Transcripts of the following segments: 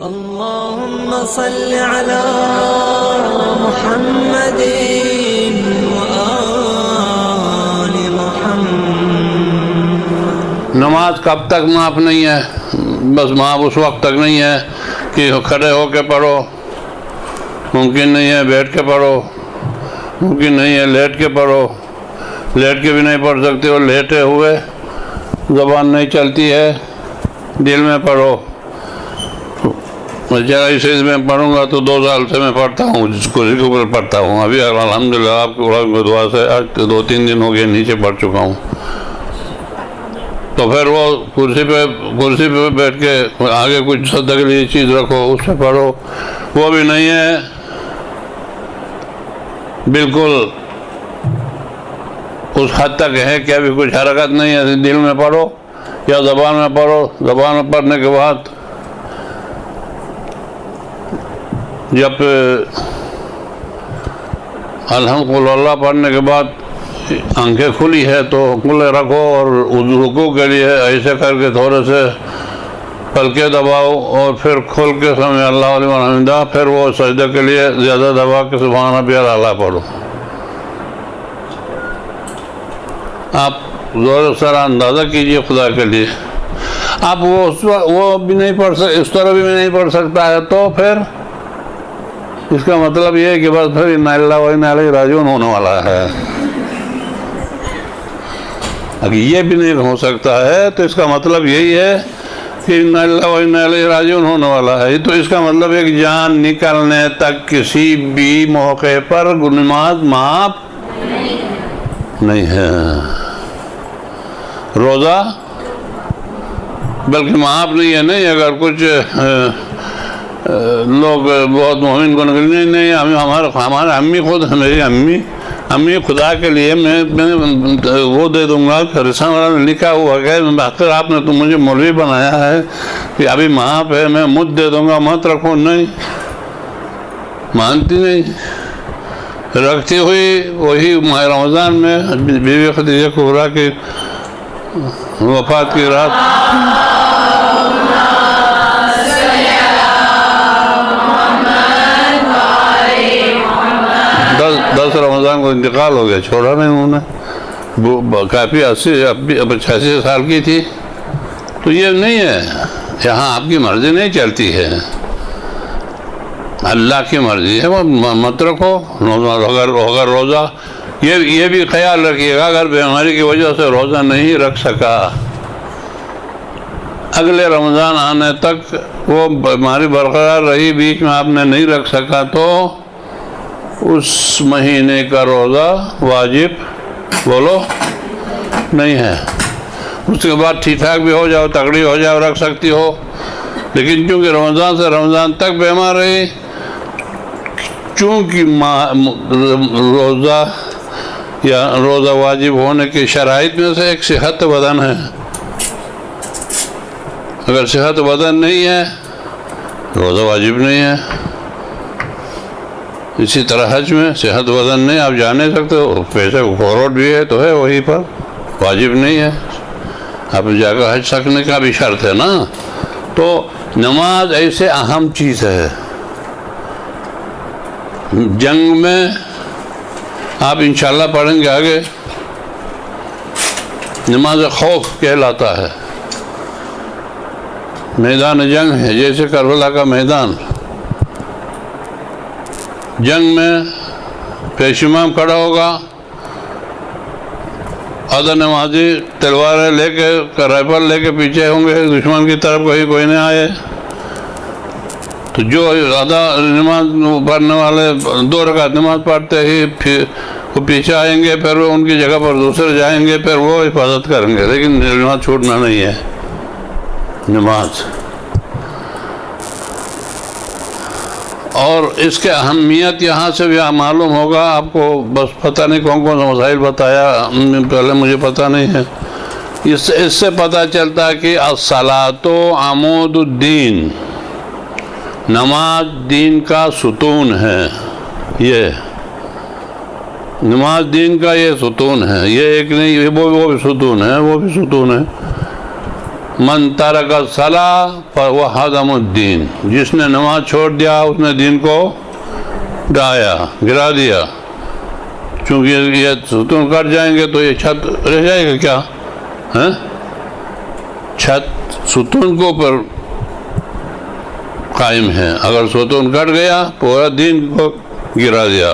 اللهم صل على محمد وآل محمد۔ نماز کب تک معاف نہیں ہے؟ بس معاف اس وقت تک نہیں ہے کہ کھڑے ہو کے پڑھو، ممکن نہیں ہے بیٹھ کے پڑھو، ممکن نہیں ہے لیٹ کے پڑھو، لیٹ کے بھی نہیں پڑھ سکتے ہو، لیٹے ہوئے زبان نہیں چلتی ہے، دل میں پڑھو۔ میں چرائی سیز میں پڑھوں گا تو 2 سال سے میں پڑھتا ہوں، جس کو اوپر پڑھتا ہوں۔ ابھی الحمدللہ آپ کی دعا سے آج 2-3 دن ہو گئے نیچے پڑھ چکا ہوں۔ تو پھر وہ کرسی پہ بیٹھ کے آگے کچھ صدقے کے لیے چیز رکھو، اس سے پڑھو، وہ بھی نہیں ہے۔ بالکل اس حد تک ہے کہ ابھی کچھ حرکت نہیں ہے، دل میں پڑھو یا زبان میں پڑھو۔ زبان میں پڑھنے کے بعد جب الحمدللہ پڑھنے کے بعد آنکھیں کھلی ہے تو کھلے رکھو، اور رکوع کے لیے ایسے کر کے تھوڑے سے پلکیں دباؤ، اور پھر کھل کے سمع اللہ لمن حمدہ، پھر وہ سجدہ کے لیے زیادہ دبا کے سبحان ربی الاعلیٰ پڑھو۔ آپ زور سر اندازہ کیجئے خدا کے لیے۔ آپ وہ بھی نہیں پڑھ سکتے، اس طرح بھی نہیں پڑھ سکتا ہے، تو پھر اس کا مطلب یہ ہے کہ بس پھر انا للہ و انا الیہ راجعون ہونے والا ہے۔ اگر یہ بھی نہیں ہو سکتا ہے تو اس کا مطلب یہی ہے کہ انا للہ و انا الیہ راجعون ہونے والا ہے۔ تو اس کا مطلب ہے کہ جان نکلنے تک کسی بھی موقع پر نماز معاف نہیں ہے۔ روزہ بلکہ معاف نہیں ہے، نہیں اگر کچھ لوگ بہت مومن کو نہیں ہمارے امی خود، میری امی خدا کے لیے میں وہ دے دوں گا، رسالہ والا نے لکھا ہوا ہے کہ آپ نے تو مجھے مولوی بنایا ہے کہ ابھی معاف ہے، میں مجھ دے دوں گا، مت رکھو، نہیں مانتی، نہیں رکھتی ہوئی۔ وہی ماہ رمضان میں بیوی خدیجہ کبریٰ کی وفات کی رات 10 رمضان کو انتقال ہو گیا، چھوڑا نہیں انہوں نے، کافی 85 سال کی تھی۔ تو یہ نہیں ہے، یہاں آپ کی مرضی نہیں چلتی ہے، اللہ کی مرضی ہے، وہ مت رکھو۔ اگر روزہ یہ بھی خیال رکھیے گا، اگر بیماری کی وجہ سے روزہ نہیں رکھ سکا، اگلے رمضان آنے تک وہ بیماری برقرار رہی، بیچ میں آپ نے نہیں رکھ سکا، تو اس مہینے کا روزہ واجب بولو نہیں ہے۔ اس کے بعد ٹھیک ٹھاک بھی ہو جاؤ، تگڑی ہو جاؤ، رکھ سکتی ہو، لیکن چونکہ رمضان سے رمضان تک بیمار رہی، چونکہ روزہ واجب ہونے کی شرائط میں سے ایک صحت بدن ہے۔ اگر صحت بدن نہیں ہے روزہ واجب نہیں ہے۔ اسی طرح حج میں صحت بدن نہیں، آپ جا نہیں سکتے ہو، پیسے فوروٹ بھی ہے تو ہے، وہی پر واجب نہیں ہے، آپ جا کر حج سکنے کا بھی شرط ہے نا۔ تو نماز ایسے اہم چیز ہے۔ جنگ میں آپ انشاءاللہ پڑھیں گے آگے، نماز خوف کہلاتا ہے، میدان جنگ ہے، جیسے کربلا کا میدان۔ جنگ میں پیش امام کھڑا ہوگا، آدھا نمازی تلواریں لے کے، رائفل لے کے پیچھے ہوں گے، دشمن کی طرف کوئی نہ آئے، تو جو آدھا نماز پڑھنے والے 2 رکعت نماز پڑھتے ہی پھر وہ پیچھے آئیں گے، پھر وہ ان کی جگہ پر دوسرے جائیں گے، پھر وہ حفاظت کریں گے، لیکن نماز چھوٹنا نہیں ہے۔ نماز اور اس کے اہمیت یہاں سے بھی معلوم ہوگا آپ کو، بس پتہ نہیں کون کون سے مسائل بتایا پہلے، مجھے پتہ نہیں ہے۔ اس سے پتہ چلتا ہے کہ الصلاۃ عمود الدین، نماز دین کا ستون ہے۔ یہ نماز دین کا یہ ستون ہے، یہ ایک نہیں، وہ بھی ستون ہے، وہ بھی ستون ہے۔ من ترک الصلاۃ فهو هدم الدین، جس نے نماز چھوڑ دیا اس نے دین کو ڈھایا، گرا دیا۔ چونکہ یہ ستون کٹ جائیں گے تو یہ چھت رہ جائے گا کیا؟ چھت ستون کے اوپر قائم ہے، اگر ستون کٹ گیا پورا دین کو گرا دیا۔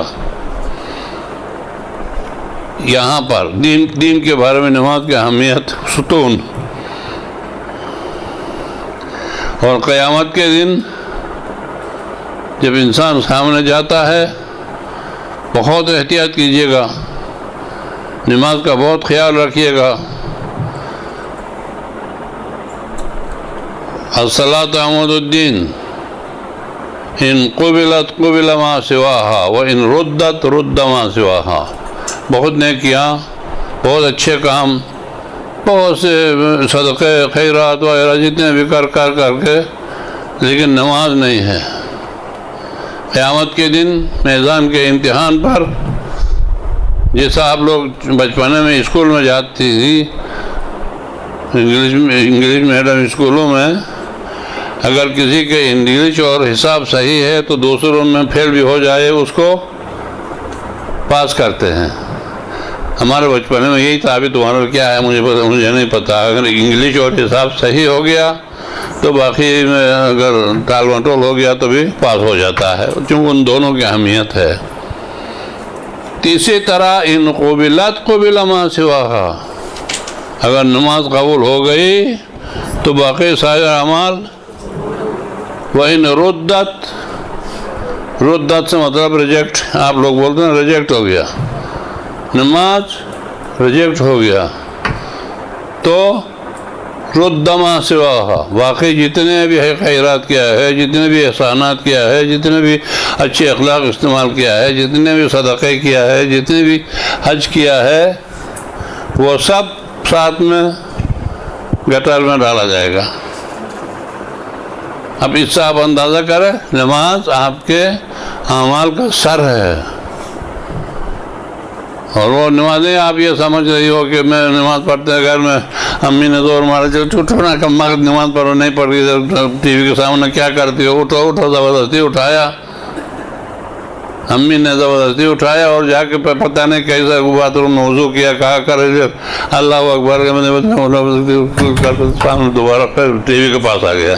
یہاں پر دین کے بارے میں نماز کی اہمیت، ستون۔ اور قیامت کے دن جب انسان سامنے جاتا ہے بہت احتیاط کیجیے گا، نماز کا بہت خیال رکھیے گا۔ الصلاۃ عمود الدین، ان قبلت قبل ما سواہا وان ردت رد ما سواہا۔ بہت نیکیاں، بہت اچھے کام، بہت سے صدقے خیرات وغیرہ جتنے بھی کر کے، لیکن نماز نہیں ہے۔ قیامت کے دن میدان کے امتحان پر، جیسا آپ لوگ بچپنے میں اسکول میں جاتی تھی، انگلش میڈیم اسکولوں میں، اگر کسی کے انگلش اور حساب صحیح ہے تو دوسروں میں فیل بھی ہو جائے اس کو پاس کرتے ہیں۔ ہمارے بچپنے میں یہی تھا، ابھی تمہارا کیا ہے مجھے نہیں پتا۔ اگر انگلش اور حساب صحیح ہو گیا تو باقی میں اگر ٹال مٹول ہو گیا تو بھی پاس ہو جاتا ہے، چونکہ ان دونوں کی اہمیت ہے۔ اسی طرح ان قبلت قبل ما سواہا، اگر نماز قبول ہو گئی تو باقی سارے اعمال، وَإِن ردت سے مطلب ریجیکٹ، آپ لوگ بولتے ہیں ریجیکٹ ہو گیا، نماز ریجیکٹ ہو گیا تو رد ما سواہا، باقی جتنے بھی خیرات کیا ہے، جتنے بھی احسانات کیا ہے، جتنے بھی اچھے اخلاق استعمال کیا ہے، جتنے بھی صدقے کیا ہے، جتنے بھی حج کیا ہے، وہ سب ساتھ میں گٹر میں ڈالا جائے گا۔ اب اس سے آپ اندازہ کریں، نماز آپ کے اعمال کا سر ہے، اور وہ نماز نہیں آپ یہ سمجھ رہی ہو کہ میں نماز پڑھتے ہیں گھر میں، امی نے زور مارا چلو اٹھو نا، کم وقت نماز پڑھو، نہیں پڑھ گئی ٹی وی کے سامنے کیا کرتی ہو، اٹھو اٹھو، زبردستی اٹھایا، امی نے زبردستی اٹھایا اور جا کے پتہ نہیں کیسا باتھ روم میں وضو کیا، کہا کرے اللہ اکبر، سامنے دوبارہ پھر ٹی وی کے پاس آ گیا۔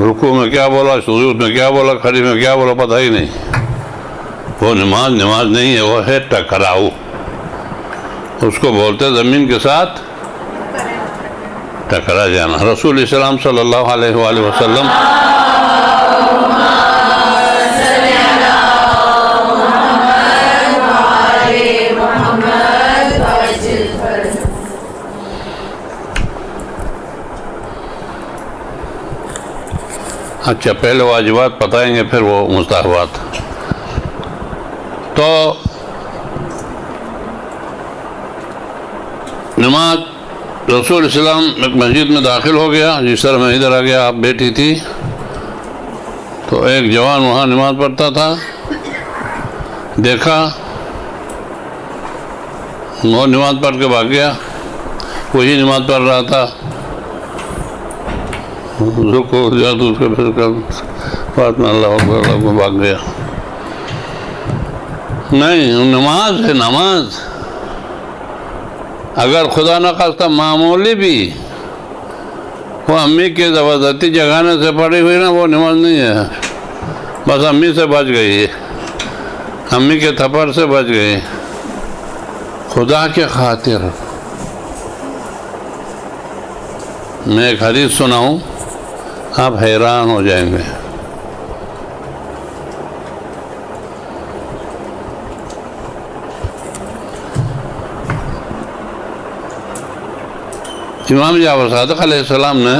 رکوع میں کیا بولا، سجود میں کیا بولا، کھڑی میں کیا بولا، پتہ ہی نہیں۔ وہ نماز نہیں ہے، وہ ہے ٹکراؤ، اس کو بولتے زمین کے ساتھ ٹکرا جانا۔ رسول اسلام صلی اللہ علیہ وآلہ وسلم اچھا پہلے واجبات بتائیں گے پھر وہ مستحبات۔ تو نماز، رسول اسلام ایک مسجد میں داخل ہو گیا، جس طرح میں ادھر آ گیا، آپ بیٹھی تھی، تو ایک جوان وہاں نماز پڑھتا تھا، دیکھا وہ نماز پڑھ کے بھاگ گیا، وہی نماز پڑھ رہا تھا، رکو جا تو اس کے پھر بات میں اللہ اکبر بھاگ گیا۔ نہیں، نماز ہے نماز، اگر خدا نخواستہ معمولی بھی وہ امی کے زبردستی جگانے سے پڑھی ہوئی نا، وہ نماز نہیں ہے، بس امی سے بچ گئی، امی کے تھپڑ سے بچ گئی، خدا کے خاطر۔ میں ایک حدیث سناؤں، آپ حیران ہو جائیں گے۔ امام جعفر صادق علیہ السلام نے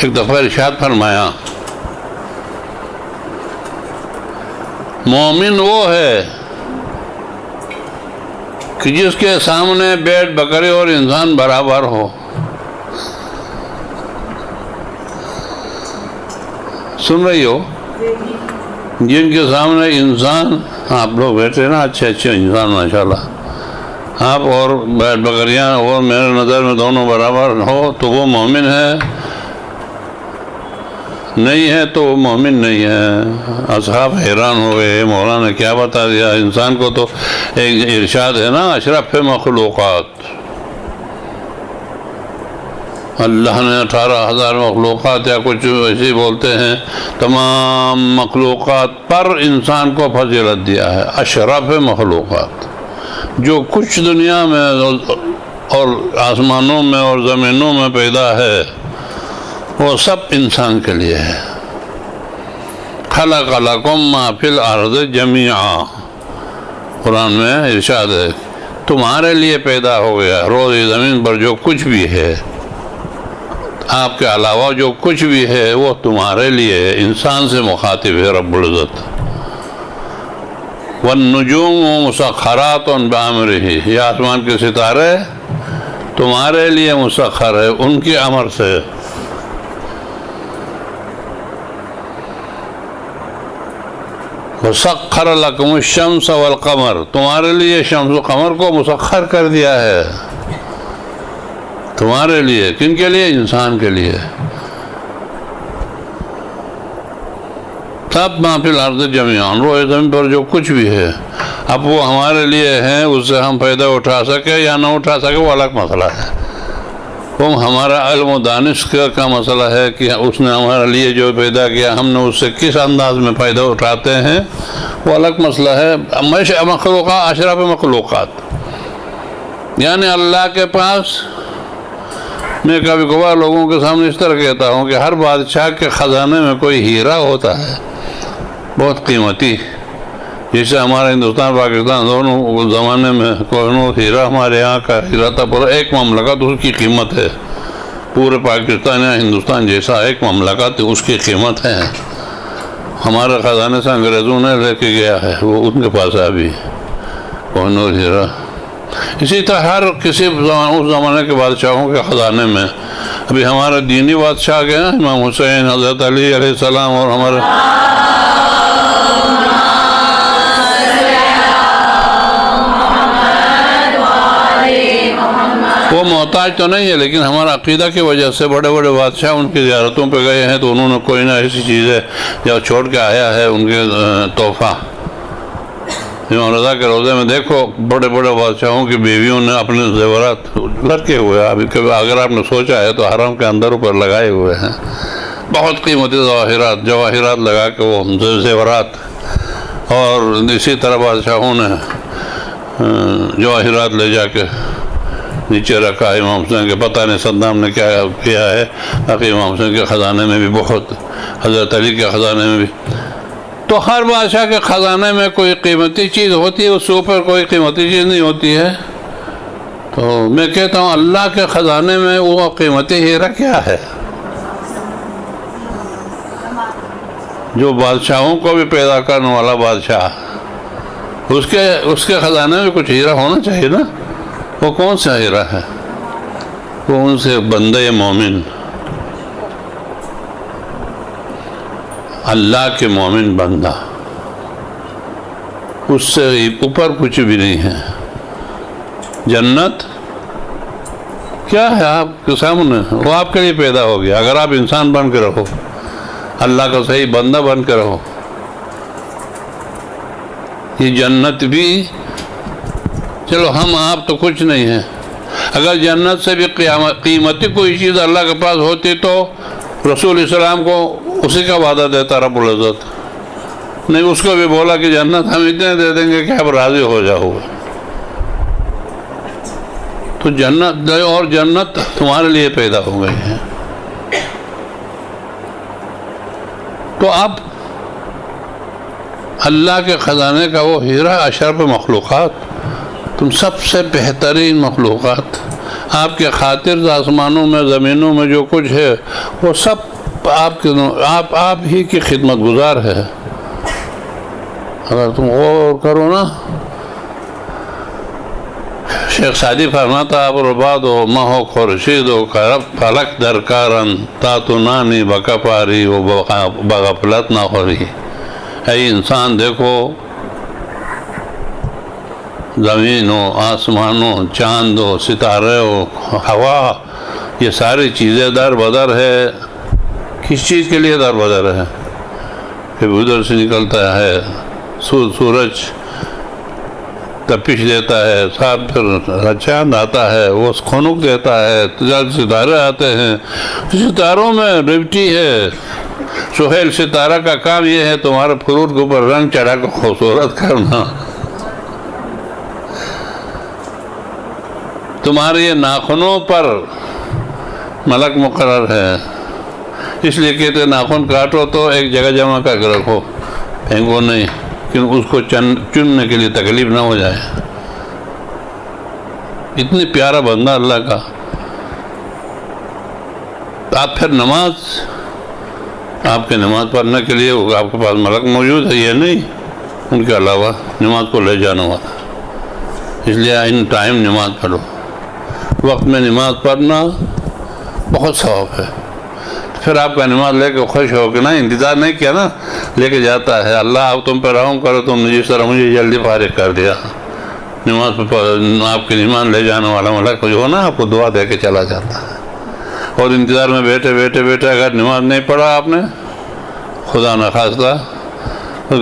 ایک دفعہ ارشاد فرمایا، مومن وہ ہے کہ جس کے سامنے بیڑ بکرے اور انسان برابر ہو۔ سن رہی ہو؟ جن کے سامنے انسان، آپ لوگ بیٹھے نا اچھے اچھے انسان ماشاءاللہ، آپ اور بیٹ بکریاں اور میرے نظر میں دونوں برابر ہو تو وہ مومن ہے، نہیں ہے تو وہ مومن نہیں ہے۔ اصحاب حیران ہو گئے، مولانا کیا بتا دیا انسان کو؟ تو ایک ارشاد ہے نا، اشرف مخلوقات، اللہ نے 18,000 مخلوقات یا کچھ ایسی بولتے ہیں، تمام مخلوقات پر انسان کو فضیلت دیا ہے، اشرف مخلوقات۔ جو کچھ دنیا میں اور آسمانوں میں اور زمینوں میں پیدا ہے وہ سب انسان کے لیے ہے۔ خلق لکم ما فی الارض جمیعا، قرآن میں ارشاد ہے تمہارے لیے پیدا ہو گیا روز زمین پر جو کچھ بھی ہے، آپ کے علاوہ جو کچھ بھی ہے وہ تمہارے لیے ہے، انسان سے مخاطب ہے رب العزت۔ والنجوم مسخرات بامرہ، یہ آسمان کے ستارے تمہارے لیے مسخر ہے ان کے امر سے۔ وسخر لکم الشمس والقمر، تمہارے لیے شمس و قمر کو مسخر کر دیا ہے، تمہارے لیے۔ کن کے لیے؟ انسان کے لیے۔ سب ما فی الارض جمیعا، روئے زمین پر جو کچھ بھی ہے، اب وہ ہمارے لیے ہیں، اس سے ہم فائدہ اٹھا سکے یا نہ اٹھا سکے وہ الگ مسئلہ ہے۔ وہ ہمارا علم و دانش کا مسئلہ ہے کہ اس نے ہمارے لیے جو پیدا کیا ہم نے اس سے کس انداز میں فائدہ اٹھاتے ہیں وہ الگ مسئلہ ہے۔ مخلوقات، اشرف مخلوقات، یعنی اللہ کے پاس، میں کبھی کبھار لوگوں کے سامنے اس طرح کہتا ہوں کہ ہر بادشاہ کے خزانے میں کوئی ہیرا ہوتا ہے بہت قیمتی، جیسے ہمارا ہندوستان پاکستان دونوں زمانے میں کوہنور ہیرا ہمارے یہاں کا ہیرا تھا، پورا ایک مملکت اس کی قیمت ہے، پورے پاکستان یا ہندوستان جیسا ایک مملکت اس کی قیمت ہے۔ ہمارے خزانے سے انگریزوں نے لے کے گیا ہے، وہ ان کے پاس ہے ابھی کوہنور ہیرا۔ اسی طرح ہر کسی اس زمانے کے بادشاہوں کے خزانے میں، ابھی ہمارے دینی بادشاہ گئے ہیں امام حسین، حضرت علی علیہ السلام، اور ہمارے وہ محتاج تو نہیں ہے، لیکن ہمارا عقیدہ کی وجہ سے بڑے بڑے بادشاہ ان کی زیارتوں پہ گئے ہیں تو انہوں نے کوئی نہ ایسی چیز ہے جو چھوڑ کے آیا ہے ان کے تحفہ۔ امام رضا کے روضے میں دیکھو بڑے بڑے بادشاہوں کی بیویوں نے اپنے زیورات لٹکے ہوئے، ابھی اگر آپ نے سوچا ہے تو حرم کے اندر اوپر لگائے ہوئے ہیں، بہت قیمتی جواہرات لگا کے وہ زیورات، اور اسی طرح بادشاہوں نے جواہرات لے جا کے نیچے رکھا امام حسین کے، پتہ نہیں صدام نے کیا کیا ہے، باقی امام حسین کے خزانے میں بھی بہت، حضرت علی کے خزانے میں بھی۔ تو ہر بادشاہ کے خزانے میں کوئی قیمتی چیز ہوتی ہے، اس سے اوپر کوئی قیمتی چیز نہیں ہوتی ہے۔ تو میں کہتا ہوں اللہ کے خزانے میں وہ قیمتی ہیرا کیا ہے جو بادشاہوں کو بھی پیدا کرنے والا بادشاہ، اس کے خزانے میں کچھ ہیرا ہونا چاہیے نا۔ وہ کون سا ہیرا ہے؟ وہ ان سے بندے مومن، اللہ کے مومن بندہ، اس سے اوپر کچھ بھی نہیں ہے۔ جنت کیا ہے آپ کے سامنے، وہ آپ کے لیے پیدا ہو گیا اگر آپ انسان بن کے رہو، اللہ کا صحیح بندہ بن کے رہو۔ یہ جنت بھی، چلو ہم آپ تو کچھ نہیں ہیں، اگر جنت سے بھی قیمتی کوئی چیز اللہ کے پاس ہوتی تو رسول اسلام کو اسی کا وعدہ دیتا رب العزت، نہیں اس کو بھی بولا کہ جنت ہم اتنے دے دیں گے کہ آپ راضی ہو جاؤ گے۔ تو جنت اور جنت تمہارے لیے پیدا ہو گئی ہے۔ تو اب اللہ کے خزانے کا وہ ہیرا، اشرف مخلوقات، تم سب سے بہترین مخلوقات، آپ کے خاطر آسمانوں میں زمینوں میں جو کچھ ہے وہ سب آپ ہی کی خدمت گزار ہے۔ اگر تم غور کرو نا، شیخ سعدی فرماتا ابرباد و ماہ و خورشید و کرب فلک درکارن تاتونانی بکپاری و بغفلت نہ خوری. اے انسان دیکھو، زمین ہو، آسمان ہو، چاند ہو، ستارے ہو، ہوا، یہ ساری چیزیں در بدر ہے. کس چیز کے لیے در بدر ہے؟ پھر ادھر سے نکلتا ہے سورج تپش دیتا ہے، ساتھ پھر چاند آتا ہے، وہ خنک دیتا ہے، ستارے آتے ہیں. ستاروں میں ریوٹی ہے. سہیل ستارہ کا کام یہ ہے تمہارے فروٹ کے اوپر رنگ چڑھا کر خوبصورت کرنا. تمہارے یہ ناخنوں پر ملک مقرر ہے، اس لیے کہتے ہیں ناخن کاٹو تو ایک جگہ جمع کر کے رکھو، پھینکو نہیں، کیونکہ اس کو چننے کے لیے تکلیف نہ ہو جائے. اتنی پیارا بندہ اللہ کا. آپ پھر نماز، آپ کے نماز پڑھنے کے لیے آپ کے پاس ملک موجود ہے، یہ نہیں ان کے علاوہ نماز کو لے جانا والا. اس لیے ان ٹائم نماز پڑھو. وقت میں نماز پڑھنا بہت ثواب ہے. پھر آپ کا نماز لے کے خوش ہو کے نا، انتظار نہیں کیا نا، لے کے جاتا ہے. اللہ اب تم پہ رحم کرو، تم نے جس طرح مجھے جلدی فارغ کر دیا. نماز پہ آپ کی نماز لے جانے والا ملک جو ہو نا، آپ کو دعا دے کے چلا جاتا ہے. اور انتظار میں بیٹھے بیٹھے بیٹھے اگر نماز نہیں پڑھا آپ نے، خدا نخواستہ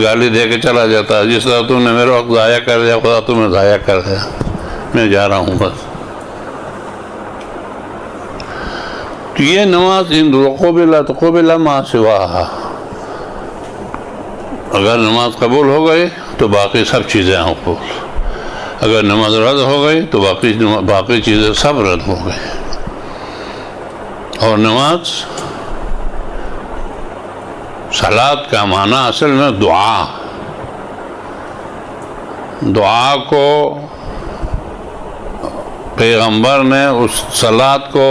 گالی دے کے چلا جاتا ہے. جس طرح تم نے میرا وقت ضائع کر دیا، خدا تمہیں ضائع کر دیا، میں جا رہا ہوں بس. تو یہ نماز ان قبل ما سواہا، اگر نماز قبول ہو گئی تو باقی سب چیزیں قبول. اگر نماز رد ہو گئی تو باقی چیزیں سب رد ہو گئی. اور نماز، صلاۃ کا معنی اصل میں دعا کو پیغمبر نے اس صلاۃ کو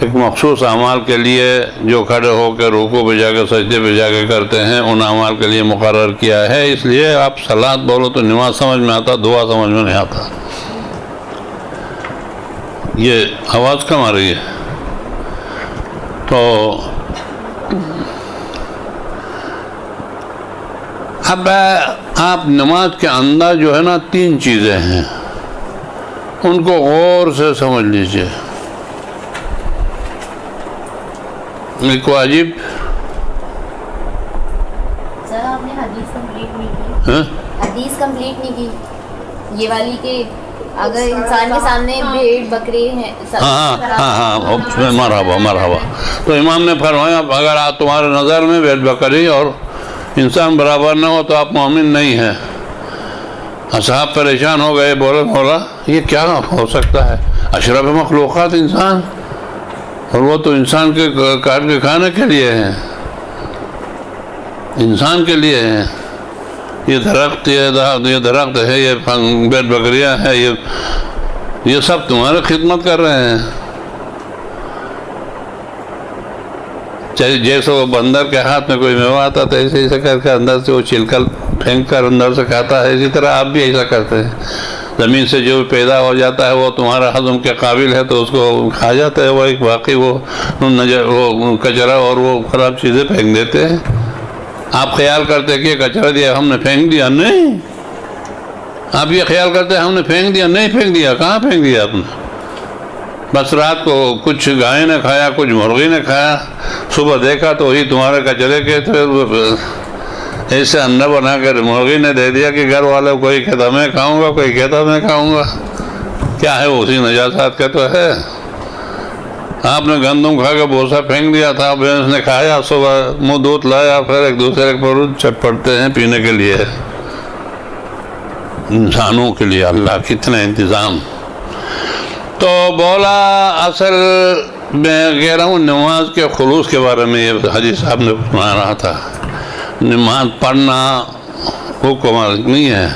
ایک مخصوص اعمال کے لیے جو کھڑے ہو کے رکوع پہ جا کے سجدے پہ جا کے کرتے ہیں، ان اعمال کے لیے مقرر کیا ہے. اس لیے آپ صلاۃ بولو تو نماز سمجھ میں آتا، دعا سمجھ میں نہیں آتا. یہ آواز کم آ رہی ہے. تو اب آپ نماز کے اندر جو ہے نا 3 چیزیں ہیں، ان کو غور سے سمجھ لیجئے. ایک واجب، سر آپ نے حدیث کمپلیٹ نہیں کی. حدیث کمپلیٹ نہیں کی یہ والی کہ اگر انسان کے سامنے بھیڑ بکرے ہیں. ہاں مرحبا. تو امام نے فرمایا اگر آپ تمہارے نظر میں بھیڑ بکری اور انسان برابر نہ ہو تو آپ مومن نہیں ہیں. اصحاب پریشان ہو گئے، بولے مولا یہ کیا ہو سکتا ہے؟ اشرف مخلوقات انسان، اور وہ تو انسان کے کاٹ کے کھانے کے لیے ہیں، انسان کے لیے ہیں. یہ درخت ہے، یہ بیٹ بکریاں ہیں، یہ سب تمہاری خدمت کر رہے ہیں. جیسے وہ بندر کے ہاتھ میں کوئی میوہ آتا تھا، ایسے کر کے اندر سے وہ چھلکا پھینک کر اندر سے کھاتا ہے، اسی طرح آپ بھی ایسا کرتے ہیں. زمین سے جو پیدا ہو جاتا ہے وہ تمہارا ہضم کے قابل ہے تو اس کو کھا جاتا ہے. وہ ایک باقی وہ کچرا اور وہ خراب چیزیں پھینک دیتے ہیں. آپ خیال کرتے ہیں کہ کچرا دیا ہم نے پھینک دیا، نہیں. آپ یہ خیال کرتے ہیں ہم نے پھینک دیا، نہیں پھینک دیا. کہاں پھینک دیا آپ نے؟ بس رات کو کچھ گائے نے کھایا، کچھ مرغی نے کھایا، صبح دیکھا تو وہی تمہارے کچرے کے تھے. ایسے انڈا بنا کر مرغی نے دے دیا کہ گھر والے کوئی کہتا میں کھاؤں گا، کوئی کہتا میں کھاؤں گا. کیا ہے اسی نجاسات کا تو ہے. آپ نے گندم کھا کے بوسا پھینک دیا تھا، بھینس نے کھایا، صبح منہ دودھ لایا، پھر ایک دوسرے پر چپڑتے ہیں پینے کے لیے. انسانوں کے لیے اللہ کتنے انتظام. تو بولا اصل میں کہہ رہا ہوں نماز کے خلوص کے بارے میں یہ حدیث صاحب نے سنا رہا تھا. نماز پڑھنا وہ کمال نہیں ہے،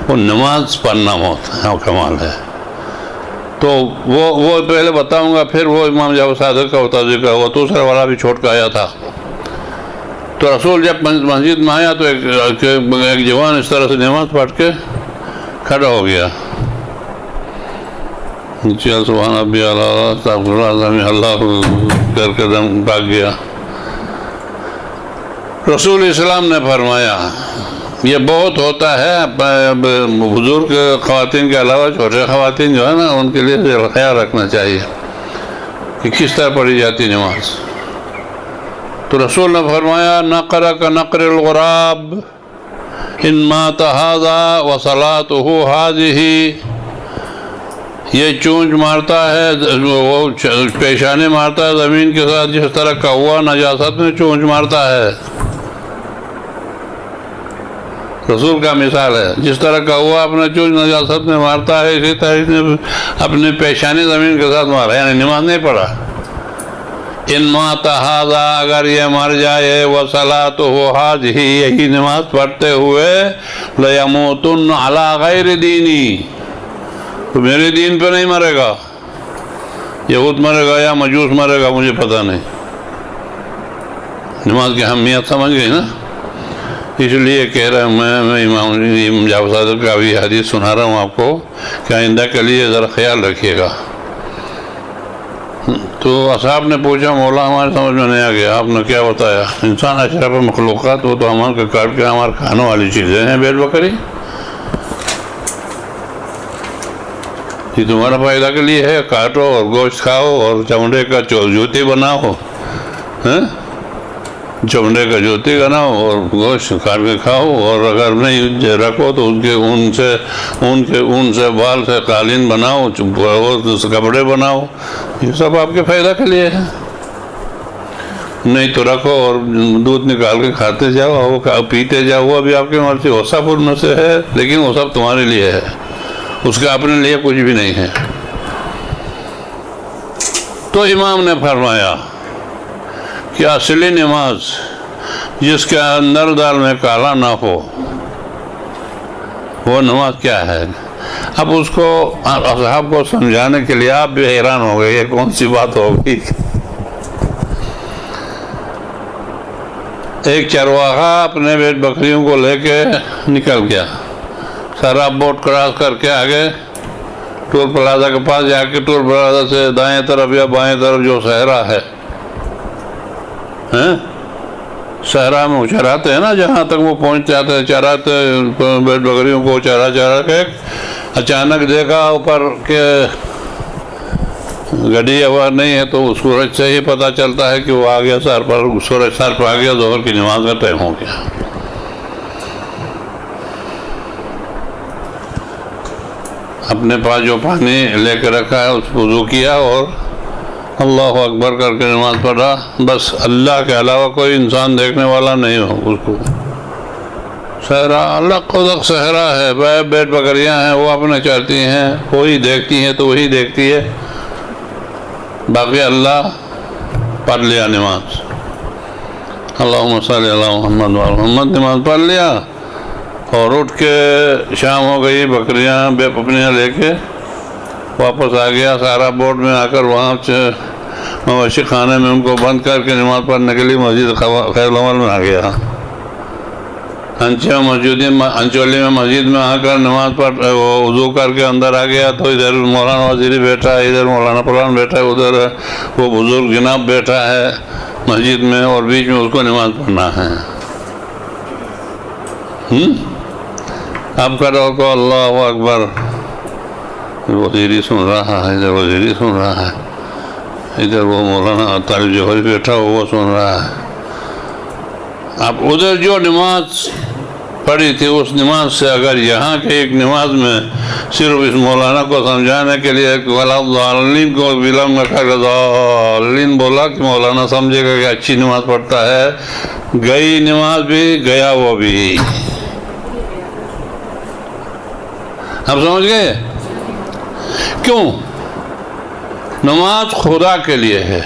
وہ نماز پڑھنا بہت کمال ہے. تو وہ پہلے بتاؤں گا، پھر وہ امام جعفر صادق کا ہوتا ذکر، وہ دوسرا والا بھی چھوڑ کے آیا تھا. تو رسول جب مسجد میں آیا تو ایک جوان اس طرح سے نماز پڑھ کے کھڑا ہو گیا. چل سبحان ربی اعلیٰ استغفر اللہ اللہ کر کے دم بھاگ گیا۔ رسول اسلام نے فرمایا یہ بہت ہوتا ہے، بزرگ خواتین کے علاوہ چھوٹے خواتین جو ہے نا ان کے لیے خیال رکھنا چاہیے کہ کس طرح پڑھی جاتی نماز۔ تو رسول نے فرمایا نقر کا نقر الغراب ان مات ھذا وصلاتہ ھذہ، یہ چونچ مارتا ہے، وہ پیشانے مارتا ہے زمین کے ساتھ جس طرح کوا نجاست میں چونچ مارتا ہے۔ رسول کا مثال ہے، جس طرح کوا اپنا چونچ نجاست میں مارتا ہے اسی طرح اس نے اپنے پیشانے زمین کے ساتھ مارا، یعنی نماز نہیں پڑھا۔ ان مات ھذا، اگر یہ مر جائے، وصلاتہ ھذہ، یہی نماز پڑھتے ہوئے، لیموتن علی غیر دینی، تو میرے دین پہ نہیں مرے گا، یہود مرے گا یا مجوس مرے گا مجھے پتہ نہیں۔ نماز کی اہمیت سمجھ گئی نا؟ اس لیے کہہ رہا ہوں میں امام جعفر صادق کا بھی حدیث سنا رہا ہوں آپ کو کہ آئندہ کے لیے ذرا خیال رکھیے گا۔ تو اصحاب نے پوچھا مولا ہمارے سمجھ میں نہیں آ گیا، آپ نے کیا بتایا؟ انسان اشرف مخلوقات، وہ تو ہمارے کاٹ کے ہمارے کھانے والی چیزیں ہیں، بھیڑ بکری، یہ تمہارا فائدہ کے لیے ہے، کاٹو اور گوشت کھاؤ اور چمڑے کا جوتی بناؤ، چمڑے کا جوتی بناؤ اور گوشت کاٹ کے کھاؤ، اور اگر نہیں رکھو تو ان کے اون سے بال سے قالین بناؤ، کپڑے بناؤ، یہ سب آپ کے فائدہ کے لیے ہے۔ نہیں تو رکھو اور دودھ نکال کے کھاتے جاؤ، وہ پیتے جاؤ، وہ بھی آپ کی مرضی، وہ سب ان میں سے ہے، لیکن وہ سب تمہارے لیے ہے، اس کا اپنے لیے کچھ بھی نہیں ہے۔ تو امام نے فرمایا کہ اصلی نماز جس کے اندر دال میں کالا نہ ہو، وہ نماز کیا ہے؟ اب اس کو اصحاب کو سمجھانے کے لیے آپ بھی حیران ہو گئے، یہ کون سی بات ہوگی؟ ایک چرواہا اپنے بیٹ بکریوں کو لے کے نکل گیا، سارا بوٹ کراس کر کے آگے ٹول پلازا کے پاس جا کے ٹول پلازا سے دائیں طرف یا بائیں طرف جو صحرا ہے، صحرا میں وہ چراتے ہیں نا، جہاں تک وہ پہنچ جاتے ہیں چراتے بیٹ بکریوں کو چرا کے اچانک دیکھا اوپر کہ گڈی ہوا نہیں ہے، تو سورج سے ہی پتہ چلتا ہے کہ وہ آ گیا سر پر، سورج سر پر آ گیا، ظہر کی نماز کا ٹائم ہو گیا۔ اپنے پاس جو پانی لے کے رکھا ہے اس وضو کیا اور اللہ اکبر کر کے نماز پڑھا، بس اللہ کے علاوہ کوئی انسان دیکھنے والا نہیں ہو اس کو۔ صحرا الگ خدق صحرا ہے، بیٹ بکریاں ہیں، وہ اپنے چرتی ہیں، وہی دیکھتی ہیں تو وہی دیکھتی ہے، باقی اللہ پڑھ لیا نماز، اللہم صلی علی محمد وعلی محمد، نماز پڑھ لیا اور اٹھ کے شام ہو گئی، بکریاں اپنیاں لے کے واپس آ گیا، سارا بوٹ میں آ کر وہاں مویشی خانے میں ان کو بند کر کے نماز پڑھنے کے لیے مسجد خیر العمل میں آ گیا، انچولی میں مسجد میں آ کر نماز پڑھ وضو کر کے اندر آ گیا، تو ادھر مولانا وزیری بیٹھا ہے، ادھر مولانا فلان بیٹھا ہے، ادھر وہ بزرگ جناب بیٹھا ہے مسجد میں، اور بیچ میں اس کو نماز پڑھنا ہے۔ اب کرو کو اللہ اکبر، وزیری سن رہا ہے، ادھر وزیری سن رہا ہے، ادھر وہ مولانا طالب جوہری بیٹھا ہو وہ سن رہا ہے۔ اب ادھر جو نماز پڑھی تھی اس نماز سے اگر یہاں کے ایک نماز میں صرف اس مولانا کو سمجھانے کے لیے ضالین کو ولم ضالین بولا کہ مولانا سمجھے گا کہ اچھی نماز پڑھتا ہے، گئی نماز بھی گیا وہ بھی۔ آپ سمجھ گئے کیوں؟ نماز خدا کے لیے ہے،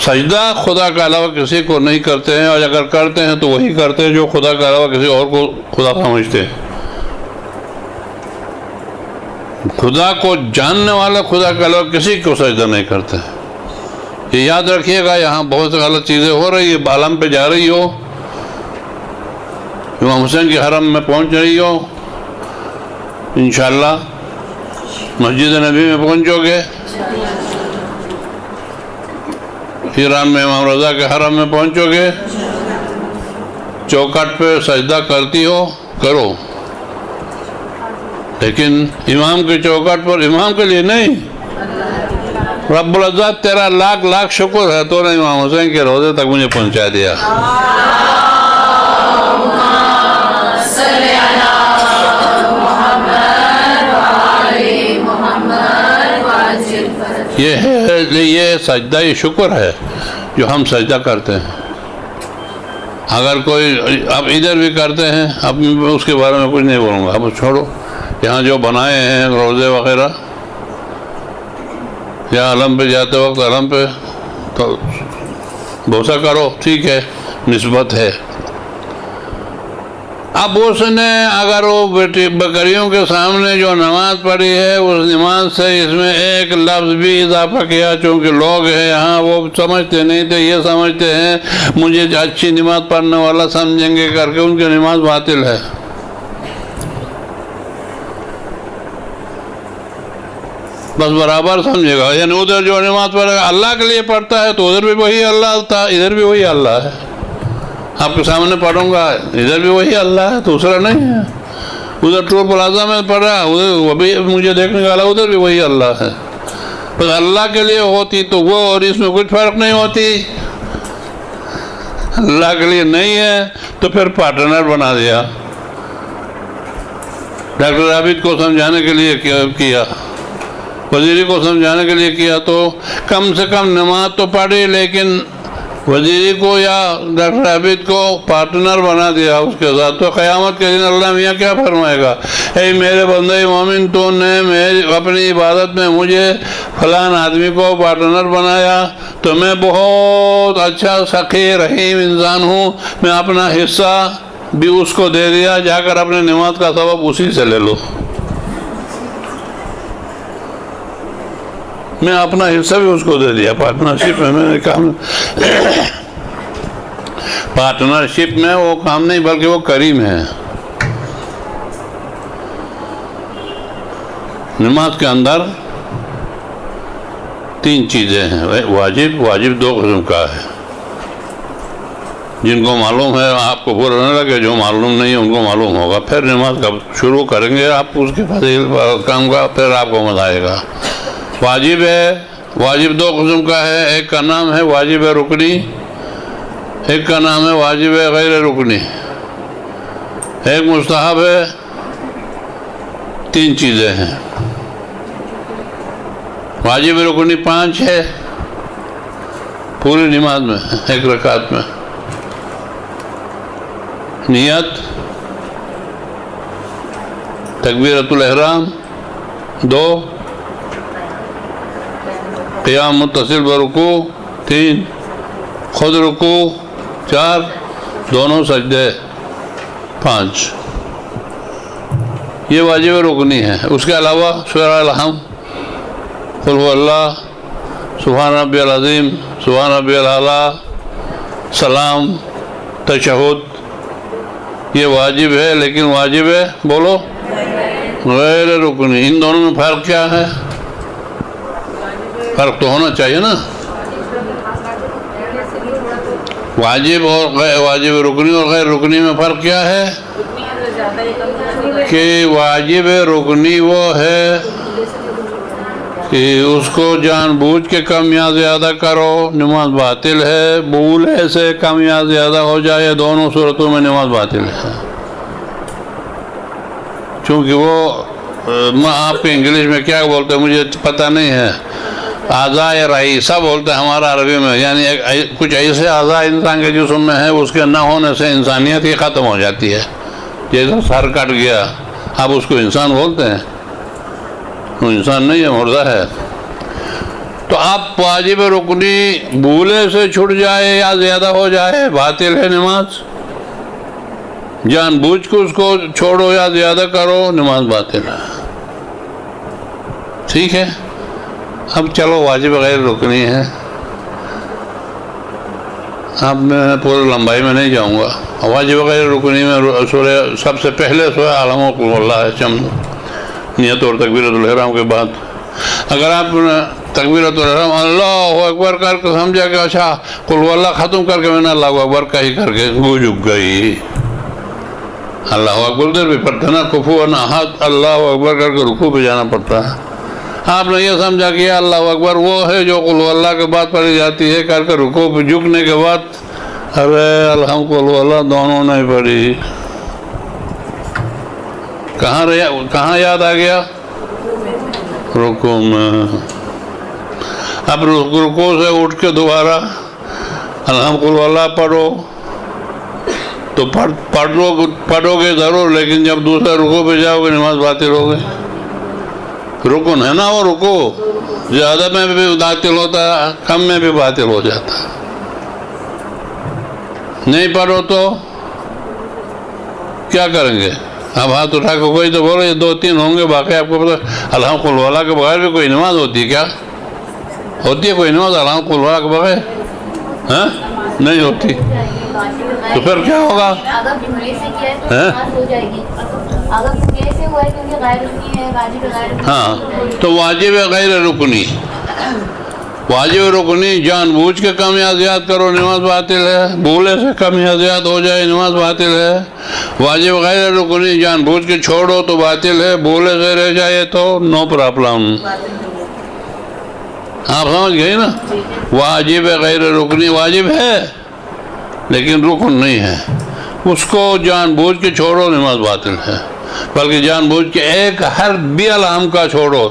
سجدہ خدا کے علاوہ کسی کو نہیں کرتے ہیں، اور اگر کرتے ہیں تو وہی کرتے ہیں جو خدا کے علاوہ کسی اور کو خدا سمجھتے ہیں۔ خدا کو جاننے والے خدا کے علاوہ کسی کو سجدہ نہیں کرتے۔ یہ یاد رکھیے گا، یہاں بہت غلط چیزیں ہو رہی ہے، عالم پہ جا رہی ہو، امام حسین کی حرم میں پہنچ رہی ہو، انشاءاللہ مسجد نبی میں پہنچو گے، ایران میں امام رضا کے حرم میں پہنچو گے، چوکھٹ پہ سجدہ کرتی ہو کرو، لیکن امام کے چوکھٹ پر امام کے لیے نہیں۔ رب العزت تیرا لاکھ لاکھ شکر ہے تو نے امام حسین کے روضے تک مجھے پہنچا دیا۔ یہ سجدہ شکر ہے جو ہم سجدہ کرتے ہیں۔ اگر کوئی اب ادھر بھی کرتے ہیں، اب میں اس کے بارے میں کچھ نہیں بولوں گا، اب چھوڑو۔ یہاں جو بنائے ہیں روزے وغیرہ، یا علم پہ جاتے وقت علم پہ تو بوسہ کرو، ٹھیک ہے، نسبت ہے۔ اب اس نے اگر وہ بکریوں کے سامنے جو نماز پڑھی ہے اس نماز سے اس میں ایک لفظ بھی اضافہ کیا، چونکہ لوگ ہیں یہاں وہ سمجھتے نہیں تھے، یہ سمجھتے ہیں مجھے اچھی نماز پڑھنے والا سمجھیں گے کر کے، ان کی نماز باطل ہے۔ بس برابر سمجھے گا، یعنی ادھر جو نماز پڑھے گا اللہ کے لیے پڑھتا ہے تو ادھر بھی وہی اللہ تھا، ادھر بھی وہی اللہ ہے۔ آپ کے سامنے پڑھوں گا ادھر بھی وہی اللہ ہے، دوسرا نہیں ہے۔ ادھر ٹول پلازا میں پڑھا وہ بھی مجھے دیکھنے والا، ادھر بھی وہی اللہ ہے۔ بس اللہ کے لیے ہوتی تو وہ اور اس میں کچھ فرق نہیں ہوتی، اللہ کے لیے نہیں ہے تو پھر پارٹنر بنا دیا۔ ڈاکٹر عابد کو سمجھانے کے لیے کیا، وزیری کو سمجھانے کے لیے کیا، تو کم سے کم نماز تو پڑھی، لیکن وزیری کو یا ڈاکٹر عابد کو پارٹنر بنا دیا اس کے ساتھ۔ تو قیامت کے دن اللہ میاں کیا فرمائے گا؟ اے میرے بندے مومن، تو نے اپنی عبادت میں مجھے فلان آدمی کو پارٹنر بنایا تو میں بہت اچھا سخی رحیم انسان ہوں، میں اپنا حصہ بھی اس کو دے دیا، جا کر اپنے نماز کا ثواب اسی سے لے لو۔ میں اپنا حصہ بھی اس کو دے دیا پارٹنرشپ میں۔ میں نے کہا پارٹنرشپ میں وہ کام نہیں بلکہ وہ کریم ہے۔ نماز کے اندر تین چیزیں ہیں۔ واجب دو قسم کا ہے، جن کو معلوم ہے آپ کو برا نہ لگے، جو معلوم نہیں ہے ان کو معلوم ہوگا۔ پھر نماز کب شروع کریں گے آپ اس کے کام کا، پھر آپ کو مزہ آئے گا۔ واجب ہے، واجب دو قسم کا ہے، ایک کا نام ہے واجب رکنی، ایک کا نام ہے واجب غیر رکنی، ایک مستحب ہے۔ تین چیزیں ہیں۔ واجب رکنی 5 ہے پوری نماز میں، ایک رکعت میں۔ نیت، تکبیرۃ الاحرام 2، قیام متصل برکوع 3، خود رکوع 4، دونوں سجدے 5۔ یہ واجب رکنی ہے۔ اس کے علاوہ سورہ الحمد، قل هو اللہ، سبحان ربی العظیم، سبحان ربی الاعلیٰ، سلام، تشہد، یہ واجب ہے، لیکن واجب ہے بولو غیر رکنی۔ ان دونوں میں فرق کیا ہے؟ فرق تو ہونا چاہیے نا۔ واجب اور واجب رکنی اور غیر رکنی میں فرق کیا ہے؟ کہ واجب رکنی وہ ہے کہ اس کو جان بوجھ کے کم یا زیادہ کرو، نماز باطل ہے۔ بھولے سے کم یا زیادہ ہو جائے، دونوں صورتوں میں نماز باطل ہے۔ چونکہ وہ آپ کے انگلش میں کیا بولتے ہیں مجھے پتہ نہیں ہے، اعضائے رئیسہ بولتے ہیں ہمارا عربی میں، یعنی کچھ ایسے اعضاء انسان کے جسم میں ہیں اس کے نہ ہونے سے انسانیت ہی ختم ہو جاتی ہے۔ جیسا سر کٹ گیا اب اس کو انسان بولتے ہیں، وہ انسان نہیں ہے، مردہ ہے۔ تو آپ واجب رکنی بھولے سے چھٹ جائے یا زیادہ ہو جائے باطل ہے نماز، جان بوجھ کے اس کو چھوڑو یا زیادہ کرو نماز باطل ہے۔ ٹھیک ہے، اب چلو واجب غیر رکنی ہے۔ اب میں پورے لمبائی میں نہیں جاؤں گا۔ واجب غیر رکنی میں سورہ سب سے پہلے سورہ عالم و قل اللہ ہے، نیت اور تکبیرۃ الحرام کے بعد اگر آپ تکبیرۃ الحرام اللہ اکبر کر کے سمجھا کہ اچھا قل هو اللہ ختم کر کے میں نے اللہ اکبر کا ہی کر کے وہ جھک گئی. اللہ اکبر دیر بھی پڑتا نا کفواً احد اللہ اکبر کر کے رکوع پہ جانا پڑتا ہے. آپ نے یہ سمجھا کہ اللہ اکبر وہ ہے جو قل هو اللہ کے بعد پڑھی جاتی ہے کر کے رکوع پہ جھکنے کے بعد ارے الحمد قل هو اللہ دونوں نہیں پڑھی. کہاں یاد آ گیا؟ رکوع میں. اب رکوع سے اٹھ کے دوبارہ الحمد قل هو اللہ پڑھو تو پڑھو گے ضرور، لیکن جب دوسرے رکوع پہ جاؤ گے نماز باطل ہو گئی. رکن ہے نا وہ رکوع، زیادہ میں بھی باطل ہوتا ہے، کم میں بھی باطل ہو جاتا ہے. نہیں پڑھو تو کیا کریں گے؟ اب ہاتھ اٹھا کے کوئی تو بولو یہ 2-3 ہوں گے، باقی آپ کو پتا الحمد قل هو اللہ کے بغیر بھی کوئی نماز ہوتی ہے کیا؟ ہوتی ہے کوئی نماز الحمد قل هو اللہ کے بغیر؟ ہاں نہیں ہوتی. تو پھر کیا ہوگا؟ اگر جملے سے کیا ہے تو نماز ہو جائے گی. اگر جملے سے ہوا ہے کیونکہ غیر رکنی ہے، واجب غیر، ہاں تو واجب غیر رکنی، واجب رکنی جان بوجھ کے کم یا زیاد کرو نماز باطل ہے، بھولے سے کم یا زیاد ہو جائے نماز باطل ہے. واجب غیر رکنی جان بوجھ کے چھوڑو تو باطل ہے، بھولے سے رہ جائے تو نو پرابلم. آپ سمجھ گئی نا؟ واجب غیر رکنی واجب ہے لیکن رکن نہیں ہے، اس کو جان بوجھ کے چھوڑو نماز باطل ہے. بلکہ جان بوجھ کے ایک حرف بھی الحم کا چھوڑو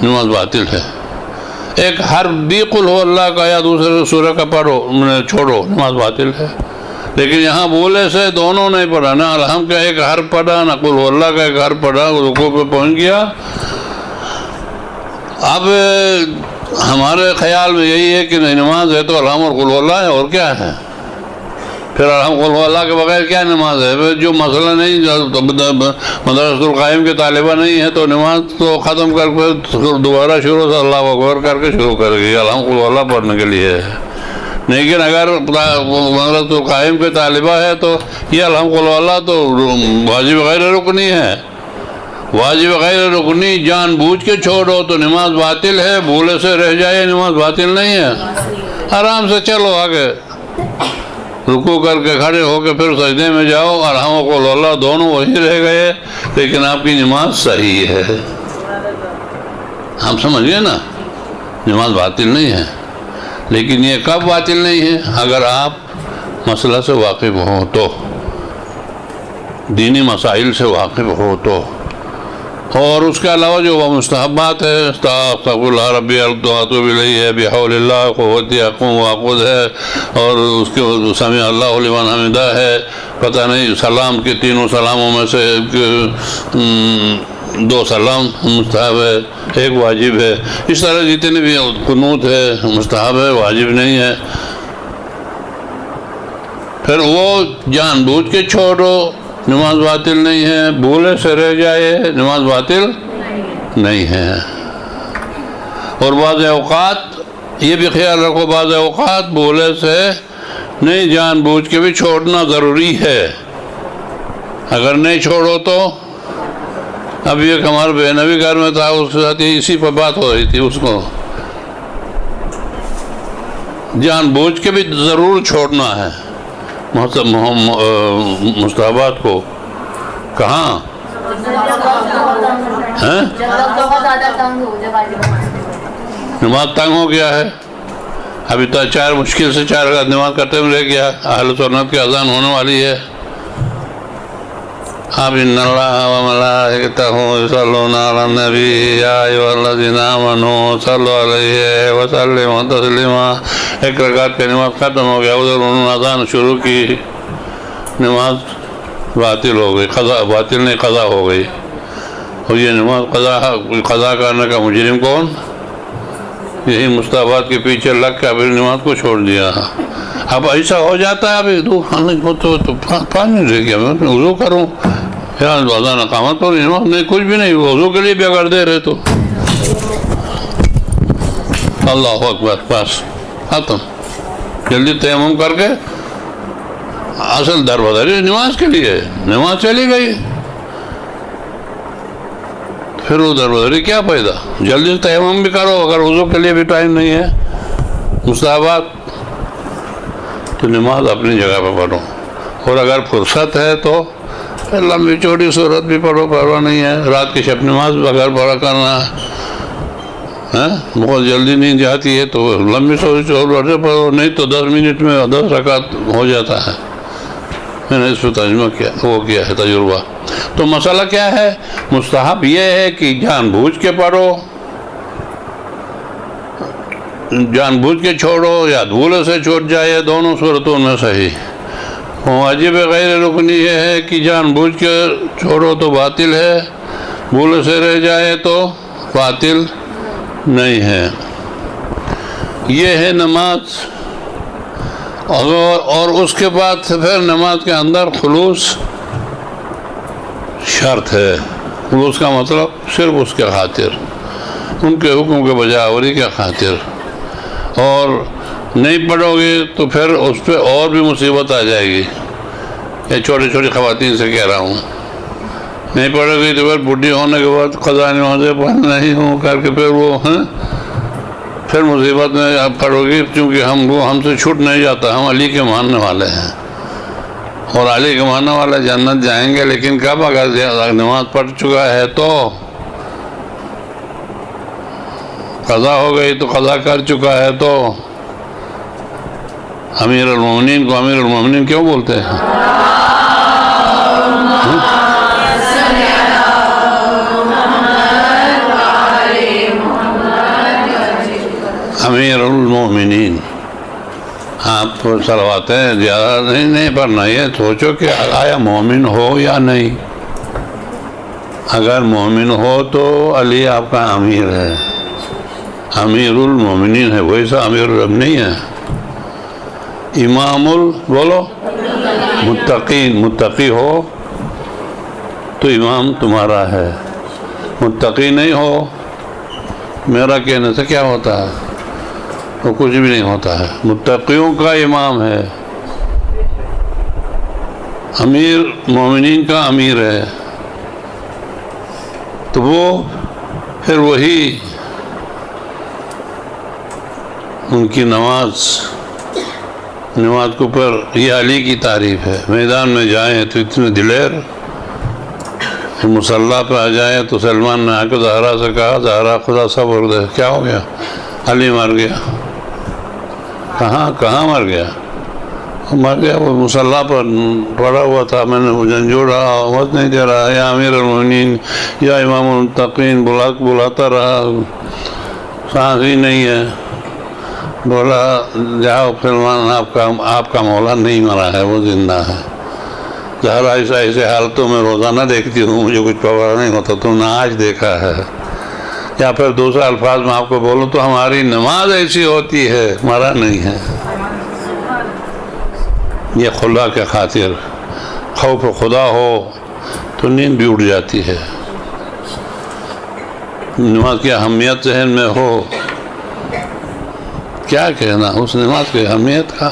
نماز باطل ہے. ایک حرف بھی قل هو اللہ کا یا دوسرے سورہ کا پڑھو چھوڑو نماز باطل ہے. لیکن یہاں بولے سے دونوں نہیں پڑھا، نہ الحم کا ایک حرف پڑھا نہ قل هو اللہ کا ایک حرف پڑھا، رکوع پہ پہنچ گیا. اب ہمارے خیال میں یہی ہے کہ نہیں نماز ہے تو الحم اور قل هو اللہ ہے، اور کیا ہے؟ پھر الحم قل هو اللہ کے بغیر کیا نماز ہے؟ جو مسئلہ نہیں، مدرسۃ القائم کے طالبہ نہیں ہے تو نماز تو ختم کر کے دوبارہ شروع سے اللہ اکبر کر کے شروع کر گئی الحم قل هو اللہ پڑھنے کے لیے. لیکن اگر مدرسۃ القائم کے طالبہ ہے تو یہ الحم قل هو اللہ تو واجب غیر رکنی ہے. واجب غیر رکنی جان بوجھ کے چھوڑو تو نماز باطل ہے، بھولے سے رہ جائے نماز باطل نہیں ہے. آرام سے چلو آگے، رکوع کر کے کھڑے ہو کے پھر سجدے میں جاؤ، الحم و قل اللہ دونوں وہی رہ گئے لیکن آپ کی نماز صحیح ہے. آپ سمجھ گئے نا؟ نماز باطل نہیں ہے. لیکن یہ کب باطل نہیں ہے؟ اگر آپ مسئلہ سے واقف ہو تو، دینی مسائل سے واقف ہو تو. اور اس کے علاوہ جو وہ مستحبات ہے، استغفر اللہ ربی اتوب الیہ ہے، بحول اللہ قوتی اقوم واقود ہے، اور اس کے سمیع اللہ لمن حمدہ ہے. پتہ نہیں سلام کے تینوں سلاموں میں سے 2 سلام مستحب ہے، 1 واجب ہے. اس طرح جتنے بھی قنوت ہے مستحب ہے، واجب نہیں ہے. پھر وہ جان بوجھ کے چھوڑو نماز باطل نہیں ہے، بھولے سے رہ جائے نماز باطل نہیں ہے. اور بعض اوقات یہ بھی خیال رکھو، بعض اوقات بھولے سے نہیں جان بوجھ کے بھی چھوڑنا ضروری ہے. اگر نہیں چھوڑو تو، اب ایک ہمارے بہنوی گھر میں تھا، اس کے ساتھ اسی پر بات ہو رہی تھی، اس کو جان بوجھ کے بھی ضرور چھوڑنا ہے مستحبات کو. کہاں؟ نماز تنگ ہو گیا ہے، ابھی تو 4 مشکل سے 4 رکعت نماز کرتے ہوئے رہ گیا، اہل سنت کی اذان ہونے والی ہے. اب ان اللہ وملائکتہ یصلون علی النبی یا ایھا الذین آمنوا صلوا علیہ وسلموا تسلیما. 1 رکعت کی نماز ختم ہو گیا، ادھر انہوں نے اذان شروع کی، نماز باطل ہو گئی. قضا باطل نہیں، قضا ہو گئی. اور یہ نماز قضا کرنے کا مجرم کون؟ یہی مستحبات کے پیچھے لگ کے ابھی نماز کو چھوڑ دیا. اب ایسا ہو جاتا ہے، ابھی تو 5 منٹ رہ گیا، میں وضو کروں یا اذان اقامت پر نماز نہیں، کچھ بھی نہیں، وضو کے لیے بھی اگر دے رہے تو اللہ اکبر بس ختم. جلدی تیمم کر کے اصل در بدری نماز کے لیے، نماز چلی گئی. پھر ادھر ادھر ہی کیا فائدہ؟ جلدی تیمم بھی کرو اگر وضو کے لیے بھی ٹائم نہیں ہے. مستحبات تو نماز اپنی جگہ پہ پڑھو، اور اگر فرصت ہے تو لمبی چوڑی صورت بھی پڑھو، پرواہ نہیں ہے. رات کی شب نماز اگر پڑھا کرنا ہے، بہت جلدی نیند جاتی ہے تو لمبی چوڑی صورت پڑھو، نہیں تو 10 منٹ میں 10 رکعت ہو جاتا ہے. میں نے اس پہ ترجمہ کیا ہے تجربہ. تو مسئلہ کیا ہے؟ مستحب یہ ہے کہ جان بوجھ کے پڑھو، جان بوجھ کے چھوڑو یا بھولے سے چھوٹ جائے، دونوں صورتوں میں صحیح. واجب غیر رکنی یہ ہے کہ جان بوجھ کے چھوڑو تو باطل ہے، بھولے سے رہ جائے تو باطل نہیں ہے. یہ ہے نماز. اور اس کے بعد پھر نماز کے اندر خلوص شرط ہے. خلوص کا مطلب صرف اس کے خاطر، ان کے حکم کے بجاوری کے خاطر. اور نہیں پڑھو گے تو پھر اس پہ اور بھی مصیبت آ جائے گی. یہ چھوٹی چھوٹی خواتین سے کہہ رہا ہوں، نہیں پڑھو گی تو پھر بڈھی ہونے کے بعد قضا نمازیں پڑھ نہیں ہوں کر کے پھر مصیبت میں پڑھو گی. چونکہ ہم سے چھوٹ نہیں جاتا، ہم علی کے ماننے والے ہیں، اور علی کے ماننے والے جنت جائیں گے. لیکن کب؟ اگر نماز پڑھ چکا ہے تو قضا ہو گئی، تو قضا کر چکا ہے تو. امیر المومنین کو امیر المومنین کیوں بولتے ہیں؟ امیر المومنین. آپ صلواتیں زیادہ نہیں پڑھنا، یہ سوچو کہ آیا مومن ہو یا نہیں. اگر مومن ہو تو علی آپ کا امیر ہے، امیر المومنین ہے، ویسا امیر الرب نہیں ہے. امام بولو متقین. متقی ہو تو امام تمہارا ہے، متقی نہیں ہو میرا کہنے سے کیا ہوتا ہے؟ وہ کچھ بھی نہیں ہوتا ہے. متقیوں کا امام ہے، امیر مومنین کا امیر ہے. تو وہ پھر وہی ان کی نماز کے اوپر یہ علی کی تعریف ہے. میدان میں جائیں تو اتنے دلیر، مصلی پہ آ جائیں تو سلمان نے آ کے زہرا سے کہا، زہرا خدا صبر دے. کیا ہو گیا؟ علی مر گیا. کہاں مر گیا؟ مر گیا، وہ مصلی پر پڑا ہوا تھا، میں نے جھنجھوڑا، آواز نہیں دے رہا، یا امیر المومنین یا امام المتقین بلاتا رہا، سانس ہی نہیں ہے. بولا جاؤ سلمان، آپ کا مولا نہیں مرا ہے، وہ زندہ ہے. زہرا ایسے حالتوں میں روزانہ دیکھتی ہوں، مجھے کچھ پرواہ نہیں ہوتا، تم نے آج دیکھا ہے. یا پھر دوسرے الفاظ میں آپ کو بولوں تو ہماری نماز ایسی ہوتی ہے، مرا نہیں ہے. یہ خدا کے خاطر خوف خدا ہو تو نیند بھی اٹھ جاتی ہے. نماز کی اہمیت ذہن میں ہو، کیا کہنا اس نماز کی اہمیت کا.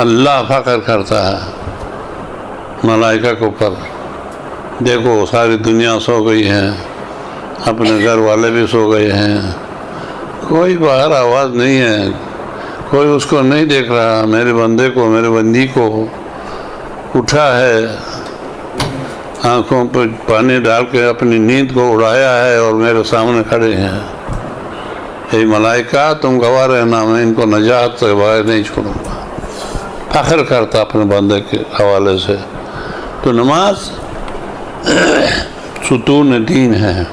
اللہ فخر کرتا ہے ملائکہ کے اوپر. دیکھو ساری دنیا سو گئی ہے، اپنے گھر والے بھی سو گئے ہیں، کوئی باہر آواز نہیں ہے، کوئی اس کو نہیں دیکھ رہا. میرے بندے کو، میرے بندی کو اٹھا ہے، آنکھوں پہ پانی ڈال کے اپنی نیند کو اڑایا ہے اور میرے سامنے کھڑے ہیں. اے ملائکہ تم گواہ رہنا، میں ان کو نجات سے باہر نہیں چھوڑوں گا. فخر کرتا اپنے بندے کے حوالے سے. تو نماز ستون دین ہے.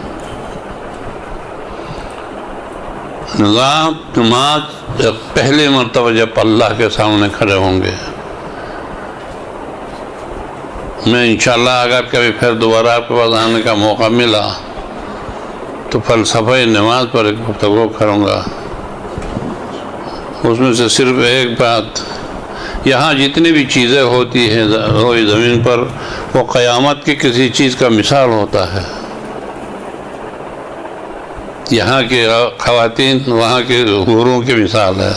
نماز پہلی مرتبہ جب اللہ کے سامنے کھڑے ہوں گے، میں انشاءاللہ اگر کبھی پھر دوبارہ آپ کے پاس آنے کا موقع ملا تو فلسفہ نماز پر ایک گفتگو کروں گا. اس میں سے صرف ایک بات، یہاں جتنی بھی چیزیں ہوتی ہیں روئی زمین پر، وہ قیامت کی کسی چیز کا مثال ہوتا ہے. یہاں کے خواتین وہاں کے حوروں کی مثال ہے،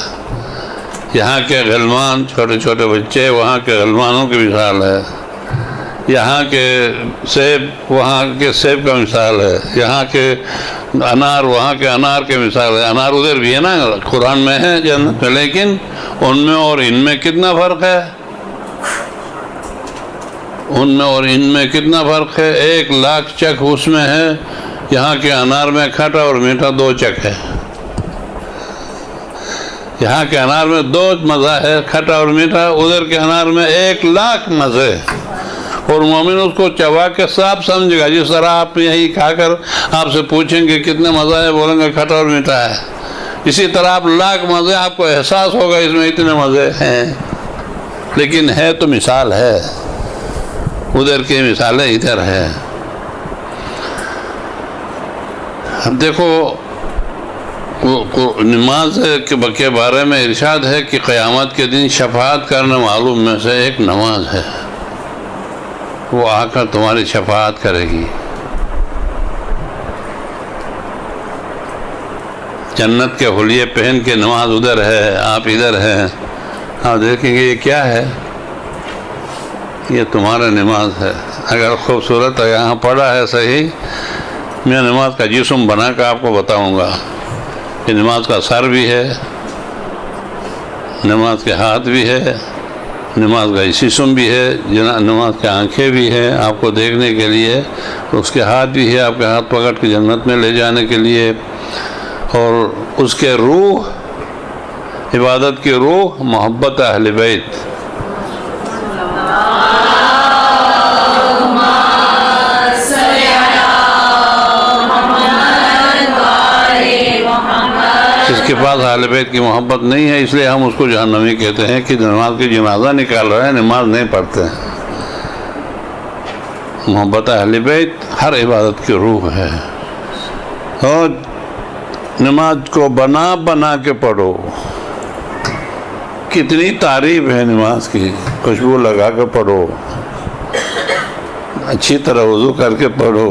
یہاں کے غلمان چھوٹے چھوٹے بچے وہاں کے غلمانوں کی مثال ہے، یہاں کے سیب وہاں کے سیب کا مثال ہے، یہاں کے انار وہاں کے انار کے مثال ہے۔ انار ادھر بھی ہے نا، قرآن میں ہے جنت میں، لیکن ان میں اور ان میں کتنا فرق ہے؟ ان میں اور ان میں کتنا فرق ہے؟ 1,00,000 چک اس میں ہے، یہاں کے انار میں کھٹا اور میٹھا 2 چک ہے۔ یہاں کے انار میں 2 مزہ ہے، کھٹا اور میٹھا، ادھر کے انار میں 1,00,000 مزے، اور مومن اس کو چبا کے صاف سمجھے گا۔ جس طرح آپ یہی کھا کر آپ سے پوچھیں گے کتنے مزہ ہے، بولیں گے کھٹا اور میٹھا ہے، اسی طرح آپ 1,00,000 مزے آپ کو احساس ہوگا اس میں اتنے مزے ہیں، لیکن ہے تو مثال ہے، ادھر کی مثالیں ادھر ہے۔ دیکھو نماز کے بارے میں ارشاد ہے کہ قیامت کے دن شفاعت کرنے معلوم میں سے ایک نماز ہے، وہ آ کر تمہاری شفاعت کرے گی۔ جنت کے حلیے پہن کے نماز ادھر ہے، آپ ادھر ہیں، آپ دیکھیں گے یہ کیا ہے؟ یہ تمہارا نماز ہے۔ اگر خوبصورت یہاں پڑا ہے صحیح، میں نماز کا جسم بنا کر آپ کو بتاؤں گا کہ نماز کا سر بھی ہے، نماز کے ہاتھ بھی ہے، نماز کا جسم بھی ہے، نماز کے آنکھیں بھی ہیں آپ کو دیکھنے کے لیے، اس کے ہاتھ بھی ہے آپ کے ہاتھ پکڑ کے جنت میں لے جانے کے لیے، اور اس کے روح، عبادت کی روح محبت اہل بیت۔ اس کے پاس اہل بیت کی محبت نہیں ہے، اس لیے ہم اس کو جہنمی کہتے ہیں کہ نماز کی جنازہ نکال رہے ہیں، نماز نہیں پڑھتے ہیں۔ محبت اہل بیت ہر عبادت کی روح ہے، اور نماز کو بنا بنا کے پڑھو۔ کتنی تعریف ہے نماز کی، خوشبو لگا کے پڑھو، اچھی طرح وضو کر کے پڑھو،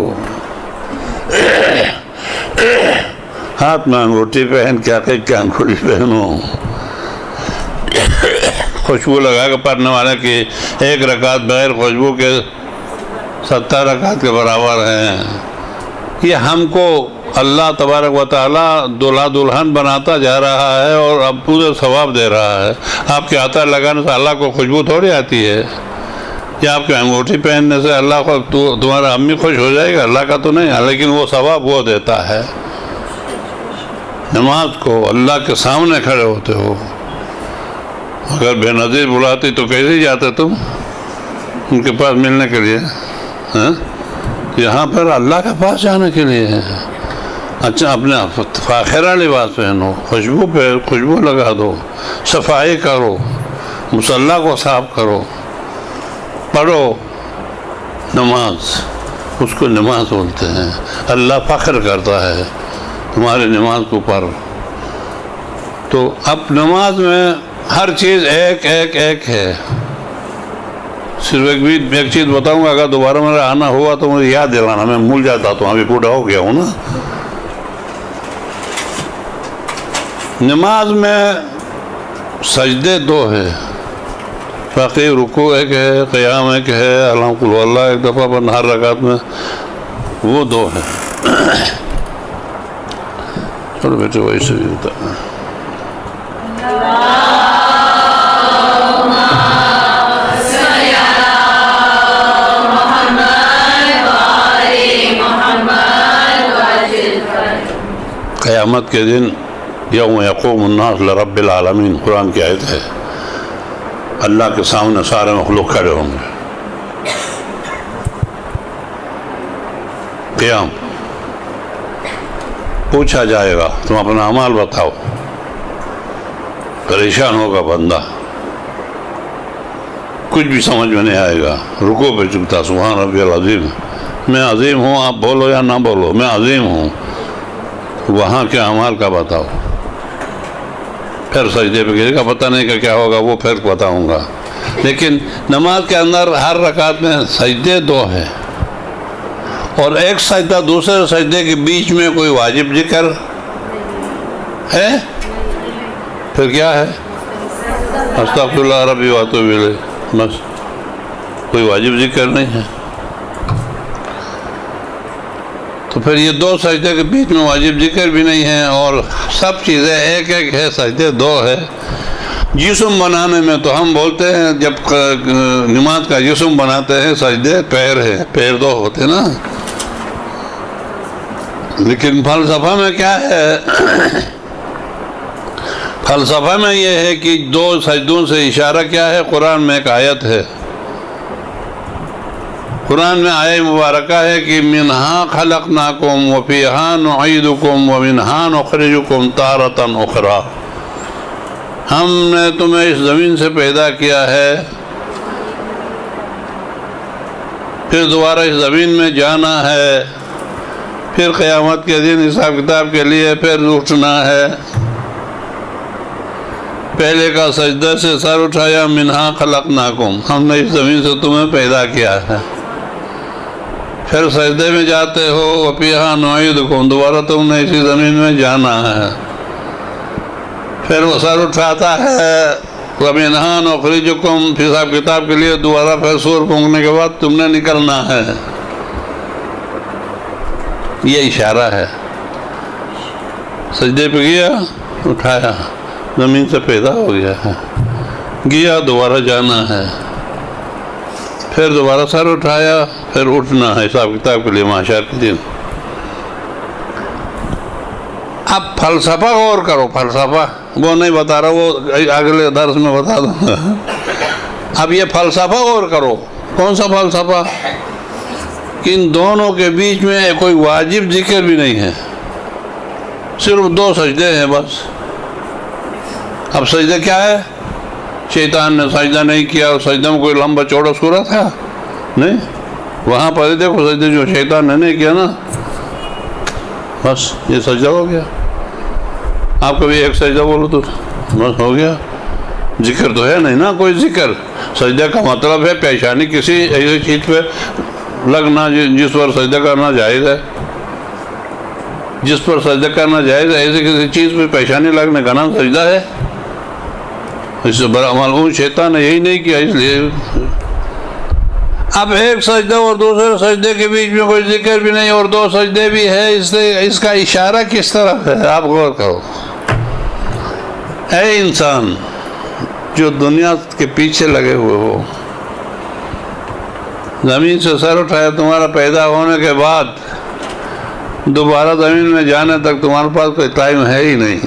ہاتھ میں انگوٹھی پہن کے عقیق کی انگوٹھی پہنو۔ خوشبو لگا کے پڑھنے والے کی 1 رکعت بغیر خوشبو کے 70 رکعت کے برابر ہیں۔ یہ ہم کو اللہ تبارک و تعالیٰ دلہا دلہن بناتا جا رہا ہے اور اب پورے ثواب دے رہا ہے۔ آپ کے عطر لگانے سے اللہ کو خوشبو تھوڑی آتی ہے، یا آپ کے انگوٹھی پہننے سے اللہ کو تمہارا امی خوش ہو جائے گا، اللہ کا تو نہیں ہے، لیکن وہ ثواب وہ دیتا ہے۔ نماز کو اللہ کے سامنے کھڑے ہوتے ہو، اگر بے نظیر بلاتی تو کیسے جاتے تم ان کے پاس ملنے کے لیے؟ یہاں پر اللہ کے پاس جانے کے لیے ہے۔ اچھا اپنے فاخرہ لباس پہنو، خوشبو لگا دو، صفائی کرو، مصلی کو صاف کرو، پڑھو نماز، اس کو نماز بولتے ہیں۔ اللہ فخر کرتا ہے تمہاری نماز کے اوپر۔ تو اب نماز میں ہر چیز ایک ایک ایک ہے۔ صرف ایک چیز بتاؤں گا، اگر دوبارہ میرا آنا ہوا تو مجھے یاد دلانا، میں بھول جاتا تو ابھی بوڑھا ہو گیا ہوں نا۔ نماز میں سجدے 2 ہے، باقی رکوع ایک ہے، قیام ایک ہے، الحمد للہ ایک دفعہ پر ہر رکعت میں، وہ 2 ہے۔ چھوڑو بیٹے وہی سے بھی ہوتا ہے۔ قیامت کے دن یوم یقوم الناس لرب العالمین، قرآن کی آیت ہے، اللہ کے سامنے سارے مخلوق کھڑے ہوں گے۔ قیام پوچھا جائے گا تم اپنا اعمال بتاؤ، پریشان ہوگا بندہ، کچھ بھی سمجھ میں نہیں آئے گا، رکوع پہ چکتا سبحان ربی العظیم، میں عظیم ہوں، آپ بولو یا نہ بولو میں عظیم ہوں، وہاں کے اعمال کا بتاؤ۔ پھر سجدے پہ گرے گا، پتہ نہیں کہ کیا ہوگا، وہ پھر بتاؤں گا۔ لیکن نماز کے اندر ہر رکعت میں سجدے 2 ہیں، اور ایک سجدہ دوسرے سجدے کے بیچ میں کوئی واجب ذکر ہے؟ پھر کیا ہے؟ استغفر اللہ ربی واتوب الیہ، بس کوئی واجب ذکر نہیں ہے. تو پھر یہ دو سجدے کے بیچ میں واجب ذکر بھی نہیں ہے اور سب چیزیں ایک ایک ہے, سجدے دو ہے. جسم بنانے میں تو ہم بولتے ہیں جب نماز کا جسم بناتے ہیں سجدے پیر ہے, پیر دو ہوتے نا. لیکن فلسفہ میں کیا ہے؟ فلسفہ میں یہ ہے کہ دو سجدوں سے اشارہ کیا ہے؟ قرآن میں ایک آیت ہے, قرآن میں آیت مبارکہ ہے کہ منہا خلقناکم وفیہا نعیدکم ومنہا نخرجکم تارۃ اخری. ہم نے تمہیں اس زمین سے پیدا کیا ہے, پھر دوبارہ اس زمین میں جانا ہے, پھر قیامت کے دن حساب کتاب کے لیے پھر اٹھنا ہے. پہلے کا سجدہ سے سر اٹھایا, منہا خلقناکم, ہم نے اس زمین سے تمہیں پیدا کیا ہے. پھر سجدے میں جاتے ہو, وفیہا نعیدکم, دوبارہ تم نے اسی زمین میں جانا ہے. پھر وہ سر اٹھاتا ہے, وَمِنْهَا نُخْرِجُكُمْ, حساب کتاب کے لیے دوبارہ پھر سور پھونکنے کے بعد تم نے نکلنا ہے. یہ اشارہ ہے. سجدے پہ گیا, اٹھایا, زمین سے پیدا ہو گیا ہے, گیا دوبارہ جانا ہے, پھر دوبارہ سر اٹھایا, پھر اٹھنا ہے حساب کتاب کے لیے محشر کے دن. اب فلسفہ غور کرو, فلسفہ وہ نہیں بتا رہا, وہ اگلے درس میں بتا دوں گا. اب یہ فلسفہ غور کرو. کون سا فلسفہ؟ کہ ان دونوں کے بیچ میں کوئی واجب ذکر بھی نہیں ہے, صرف دو سجدے ہیں بس. اب سجدہ کیا ہے؟ شیطان نے سجدہ نہیں کیا, اور سجدہ میں کوئی لمبا چوڑا سورہ تھا نہیں. وہاں پر دیکھو سجدہ جو شیطان نے نہیں کیا نا, بس یہ سجدہ ہو گیا. آپ کبھی ایک سجدہ بولو تو بس ہو گیا. ذکر تو ہے نہیں نا کوئی ذکر. سجدہ کا مطلب ہے پیشانی کسی ایسی چیز پہ لگنا جس پر سجدہ کرنا جائز ہے. جس پر سجدہ کرنا جائز ہے ایسی کسی چیز پہ پیشانی لگنے کا نام سجدہ ہے. اس سے بڑا معلوم شیطان نے یہی نہیں کیا, اس لیے. اب ایک سجدہ اور دوسرے سجدے کے بیچ میں کوئی ذکر بھی نہیں, اور دو سجدے بھی ہے, اس لیے اس کا اشارہ کس طرف ہے آپ غور کرو. اے انسان جو دنیا کے پیچھے لگے ہوئے ہو, زمین سے سر اٹھایا تمہارا پیدا ہونے کے بعد, دوبارہ زمین میں جانے تک تمہارے پاس کوئی ٹائم ہے ہی نہیں.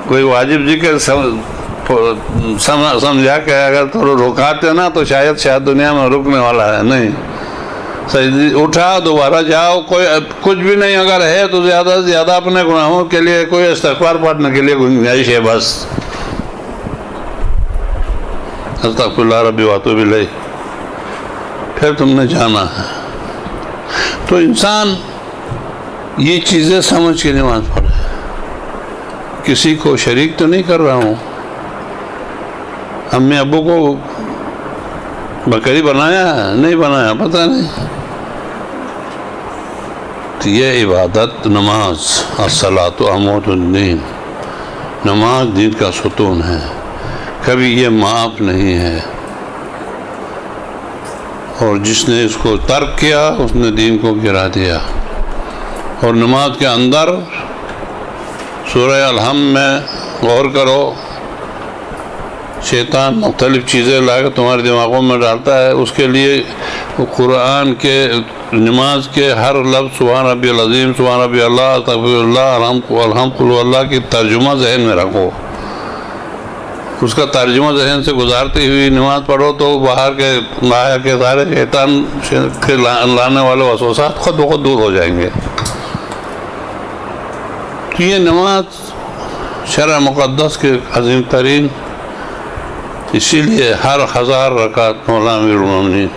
کوئی واجب ذکر سمجھا کہ اگر تھوڑا رکاتے نا تو شاید دنیا میں رکنے والا ہے نہیں. سجدے اٹھا دوبارہ جاؤ, کوئی کچھ بھی نہیں اگر ہے تو زیادہ سے زیادہ اپنے گناہوں کے لیے کوئی استغفار پڑھنے کے لیے گنجائش ہے بس. استغفر اللہ ربی واتوب الیہ, پھر تم نے جانا ہے. تو انسان یہ چیزیں سمجھ کے نماز پڑھے. کسی کو شریک تو نہیں کر رہا ہوں, امی ابو کو بکری بنایا نہیں بنایا پتہ نہیں. تو یہ عبادت نماز, الصلاۃ عمود الدین, نماز دین کا ستون ہے, کبھی یہ معاف نہیں ہے. اور جس نے اس کو ترک کیا اس نے دین کو گرا دیا. اور نماز کے اندر سورہ الحم میں غور کرو, شیطان مختلف چیزیں لا کے تمہارے دماغوں میں ڈالتا ہے. اس کے لیے قرآن کے نماز کے ہر لفظ سبحان ربی العظیم, سبحان ربی اللہ, استغفر اللہ, الحمد للہ کی ترجمہ ذہن میں رکھو. اس کا ترجمہ ذہن سے گزارتی ہوئی نماز پڑھو تو باہر کے مایا کے سارے شیطان کے لانے والے وسوسات خود بخود دور ہو جائیں گے. یہ نماز شرع مقدس کے عظیم ترین, اسی لیے ہر 1000 رکعت مولا امیر المومنین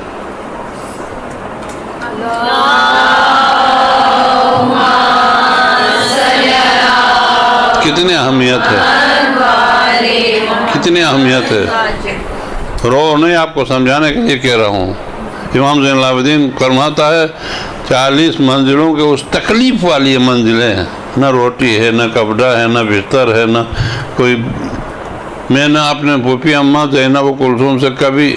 کتنی اہمیت ہے, کتنی اہمیت ہے. رو نہیں, آپ کو سمجھانے کے لیے کہہ رہا ہوں. امام زین العابدین فرماتا ہے 40 منزلوں کے اس تکلیف والی منزلیں ہیں, نہ روٹی ہے, نہ کپڑا ہے, نہ بستر ہے, نہ کوئی. میں نے اپنے پھوپھی اماں زینب و کلثوم سے کبھی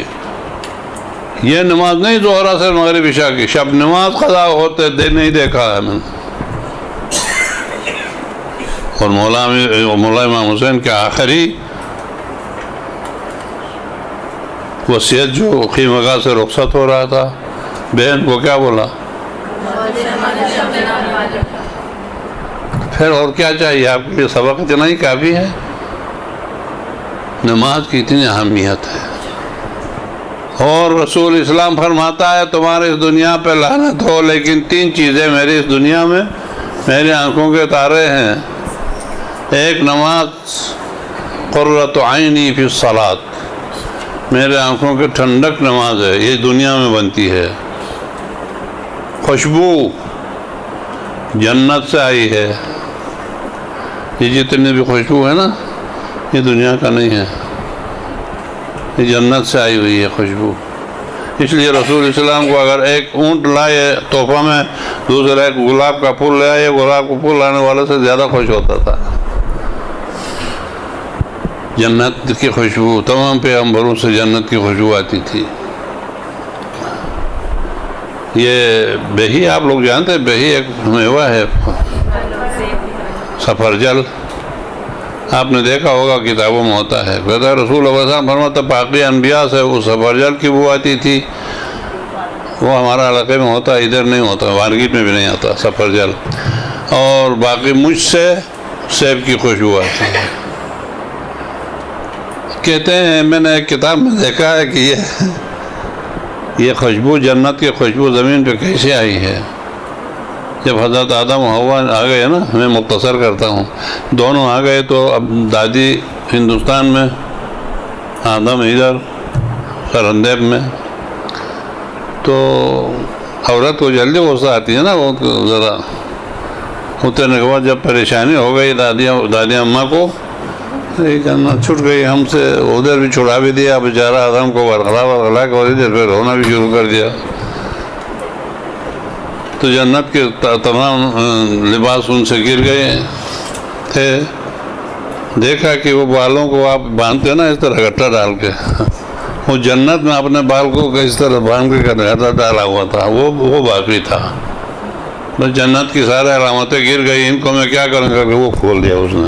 یہ نماز نہیں ظہر عصر مغرب عشاء کی، شب نماز قضا ہوتے نہیں دیکھا ہے میں نے۔ اور مولا امام حسین کے آخری وصیت جو خیمگاہ سے رخصت ہو رہا تھا، بہن کو کیا بولا؟ پھر اور کیا چاہیے آپ کے لیے؟ سبق اتنا ہی کافی ہے۔ نماز کی اتنی اہمیت ہے، اور رسول اسلام فرماتا ہے تمہارے اس دنیا پہ لعنت ہو، لیکن 3 چیزیں میری اس دنیا میں میری آنکھوں کے تارے ہیں۔ ایک نماز، قرۃ عینی فی الصلاۃ، میرے آنکھوں کی ٹھنڈک نماز ہے، یہ دنیا میں بنتی ہے۔ خوشبو جنت سے آئی ہے، یہ جتنی بھی خوشبو ہے نا یہ دنیا کا نہیں ہے، یہ جنت سے آئی ہوئی ہے خوشبو۔ اس لیے رسول اسلام کو اگر ایک اونٹ لائے تحفہ میں، دوسرا ایک گلاب کا پھول لے آئے، گلاب کا پھول لانے والے سے زیادہ خوش ہوتا تھا۔ جنت کی خوشبو، تمام پیغمبروں سے جنت کی خوشبو آتی تھی۔ یہ بہی آپ لوگ جانتے ہیں، بہی ایک میوہ ہے، سفرجل، آپ نے دیکھا ہوگا کتابوں میں ہوتا ہے۔ کہتا ہے رسول اللہ صلی اللہ علیہ وسلم فرماتا باقی انبیاء سے وہ سفرجل کی بو آتی تھی، وہ ہمارا علاقے میں ہوتا ہے، ادھر نہیں ہوتا، مارکیٹ میں بھی نہیں آتا سفرجل، اور باقی مجھ سے سیب کی خوشبو آتی ہے۔ کہتے ہیں میں نے ایک کتاب میں دیکھا ہے کہ یہ خوشبو، جنت کی خوشبو زمین پہ کیسے آئی ہے۔ جب حضرت آدم و حوا آ گئے نا، میں مختصر کرتا ہوں، دونوں آ گئے تو اب دادی ہندوستان میں، آدم ادھر سرندیب میں، تو عورت کو جلدی غصہ آتی ہے نا، وہ ذرا اترنے کے بعد جب پریشانی ہو گئی دادی اماں کو، یہ جنت چھٹ گئی ہم سے، ادھر بھی چھڑا بھی دیا بیچارہ آدم کو، ورغلا کے ادھر پھر رونا بھی شروع کر دیا۔ تو جنت کے تمام لباس ان سے گر گئے تھے۔ دیکھا کہ وہ بالوں کو آپ باندھتے ہیں نا اس طرح گٹا ڈال کے، وہ جنت میں اپنے بال کو اس طرح باندھ کے گٹا ڈالا ہوا تھا، وہ باقی تھا۔ بس جنت کی سارے علامتیں گر گئی، ان کو میں کیا کروں گا کہ وہ کھول دیا اس نے،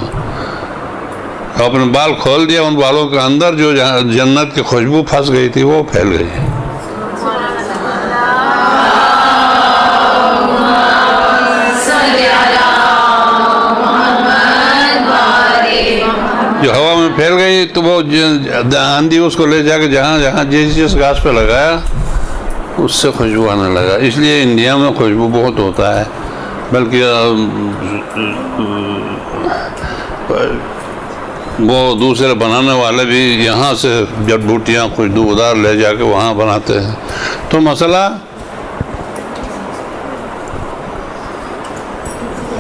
اپنے بال کھول دیا، ان بالوں کے اندر جو جنت کی خوشبو پھنس گئی تھی وہ پھیل گئی۔ جو ہوا میں پھیل گئی تو وہ آندھی اس کو لے جا کے جہاں جس گھاس پہ لگایا اس سے خوشبو آنے لگا۔ اس لیے انڈیا میں خوشبو بہت ہوتا ہے، بلکہ وہ دوسرے بنانے والے بھی یہاں سے جڑ بوٹیاں خوشبودار لے جا کے وہاں بناتے ہیں۔ تو مسئلہ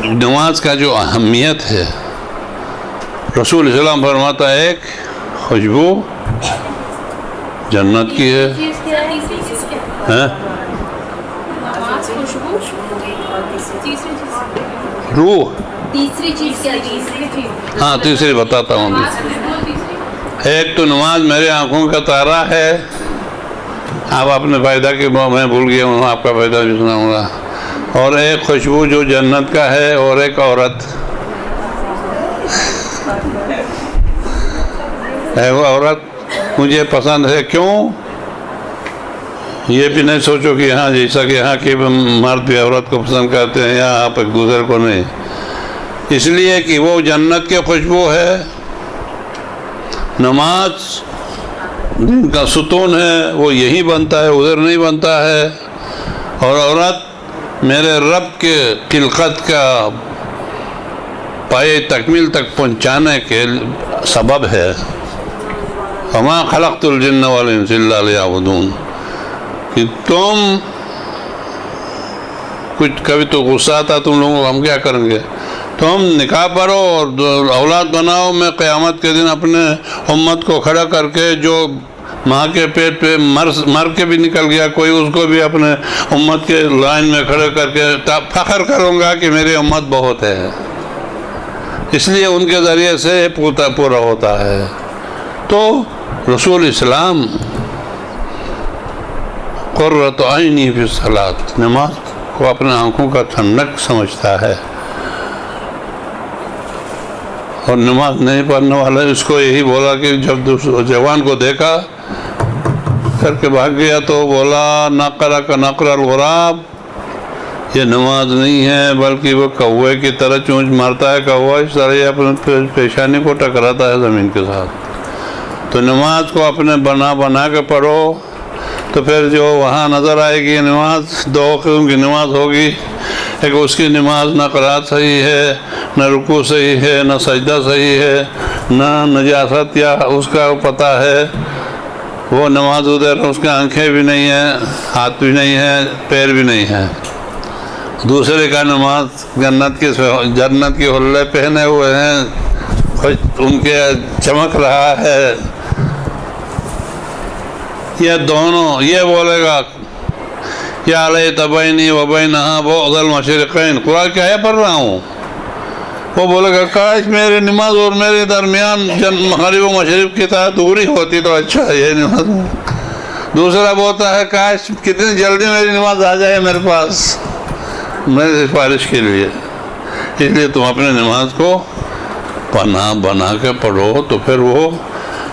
نماز کا جو اہمیت ہے، رسول اسلام فرماتا ہے ایک خوشبو جنت کی ہے، روح، تیسری چیز، ہاں تیسری بتاتا ہوں۔ ایک تو نماز میرے آنکھوں کا تارا ہے، آپ اپنے فائدہ کی میں بھول گیا ہوں، آپ کا فائدہ بھی سناؤں گا، اور ایک خوشبو جو جنت کا ہے، اور ایک عورت ہے، وہ عورت مجھے پسند ہے۔ کیوں؟ یہ بھی نہیں سوچو کہ یہاں جیسا کہ یہاں کے مرد بھی عورت کو پسند کرتے ہیں، یا آپ ایک دوسرے کو نہیں، اس لیے کہ وہ جنت کی خوشبو ہے۔ نماز دین کا ستون ہے، وہ یہی بنتا ہے، ادھر نہیں بنتا ہے، اور عورت میرے رب کے خلقت کا پائے تکمیل تک پہنچانے کے سبب ہے۔ وما خلقت الجن والانس الا لیعبدون، کہ تم کچھ کبھی تو غصہ آتا تم لوگوں کو، ہم کیا کریں گے، تم نکاح پڑھو اور اولاد بناؤ، میں قیامت کے دن اپنے امت کو کھڑا کر کے جو ماں کے پیٹ پہ مر کے بھی نکل گیا کوئی، اس کو بھی اپنے امت کے لائن میں کھڑے کر کے فخر کروں گا کہ میری امت بہت ہے، اس لیے ان کے ذریعے سے پورا ہوتا ہے۔ تو رسول اسلام قرۃ عینی فی الصلاۃ، نماز کو اپنے آنکھوں کا ٹھنڈک سمجھتا ہے. اور نماز نہیں پڑھنے والا اس کو یہی بولا کہ جب جوان کو دیکھا کر کے بھاگ گیا تو بولا نقرہ کا نقر الغراب، یہ نماز نہیں ہے بلکہ وہ کوے کی طرح چونچ مارتا ہے. کوا اس طرح یہ اپنے پیشانی کو ٹکراتا ہے زمین کے ساتھ. تو نماز کو اپنے بنا کے پڑھو تو پھر جو وہاں نظر آئے گی نماز، دو قسم کی نماز ہوگی. ایک اس کی نماز نہ قرات صحیح ہے، نہ رکوع صحیح ہے، نہ سجدہ صحیح ہے، نہ نجاست یا اس کا پتہ ہے، وہ نماز ادھر اس کے آنکھیں بھی نہیں ہیں، ہاتھ بھی نہیں ہیں، پیر بھی نہیں ہیں. دوسرے کا نماز جنت کی حلے پہنے ہوئے ہیں، ان کے چمک رہا ہے. یہ دونوں یہ بولے گا یا لیت بینی و بینہا بعد المشرقین، قرآن کی آیت پڑھ رہا ہوں. وہ بولے گا کاش میری نماز اور میرے درمیان مغرب و مشرق کی طرح دوری ہوتی تو اچھا ہے یہ نماز. دوسرا بولتا ہے کاش کتنی جلدی میری نماز آ جائے میرے پاس میری سفارش کے لیے. اس لیے تم اپنے نماز کو بنا کے پڑھو تو پھر وہ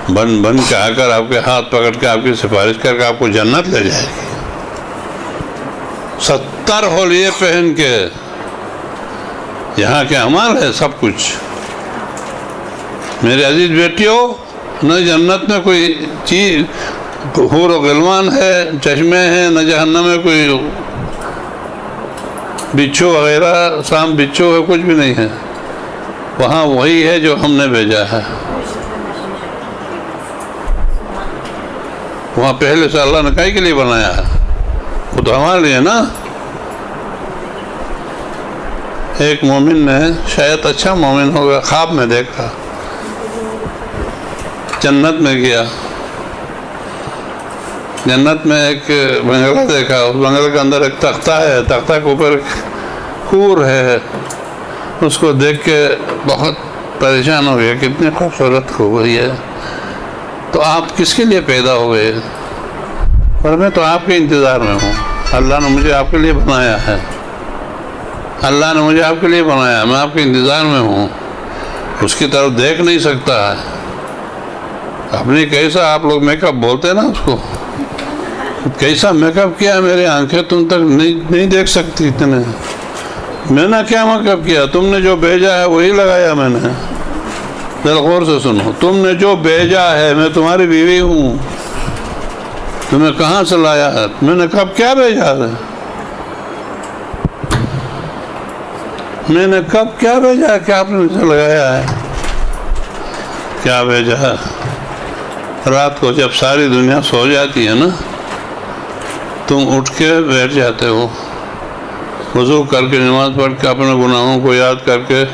بن کے آ کر آپ کے ہاتھ پکڑ کے آپ کی سفارش کر کے آپ کو جنت لے جائے گی. 70 حلیے پہن کے یہاں کے اعمال ہے سب کچھ. میرے عزیز بیٹیوں، نہ جنت میں کوئی چیز حور و غلمان ہے، چشمے ہیں، نہ جہنم میں کوئی بچھو وغیرہ سام بچھو ہے، کچھ بھی نہیں ہے. وہاں وہی ہے جو ہم نے بھیجا ہے. وہاں پہلے سے اللہ نے کائی کے لیے بنایا ہے؟ وہ تو ہمارے لیے نا. ایک مومن نے شاید اچھا مومن ہوگا، خواب میں دیکھا جنت میں گیا، جنت میں ایک بنگلہ دیکھا. اس بنگلے کے اندر ایک تختہ ہے، تختہ کے اوپر ایک حور ہے. اس کو دیکھ کے بہت پریشان ہو گیا، کتنی خوبصورت ہوئی ہے. تو آپ کس کے لیے پیدا ہوئے؟ پر میں تو آپ کے انتظار میں ہوں. اللہ نے مجھے آپ کے لیے بنایا ہے، اللہ نے مجھے آپ کے لیے بنایا، میں آپ کے انتظار میں ہوں. اس کی طرف دیکھ نہیں سکتا ہے. اپنی کیسا آپ لوگ میک اپ بولتے ہیں نا اس کو، کیسا میک اپ کیا میری آنکھیں تم تک نہیں دیکھ سکتی اتنے. میں نے کیا میک اپ کیا؟ تم نے جو بھیجا ہے وہی لگایا میں نے. ذرا غور سے سنو، تم نے جو بھیجا ہے، میں تمہاری بیوی ہوں، تمہیں کہاں سے لایا ہے؟ میں نے کب کیا بھیجا ہے؟ میں نے کب کیا بھیجا ہے کہ آپ نے مجھے لگایا ہے؟ کیا بھیجا ہے؟ رات کو جب ساری دنیا سو جاتی ہے نا، تم اٹھ کے بیٹھ جاتے ہو، وضو کر کے نماز پڑھ کے اپنے گناہوں کو یاد کر کے،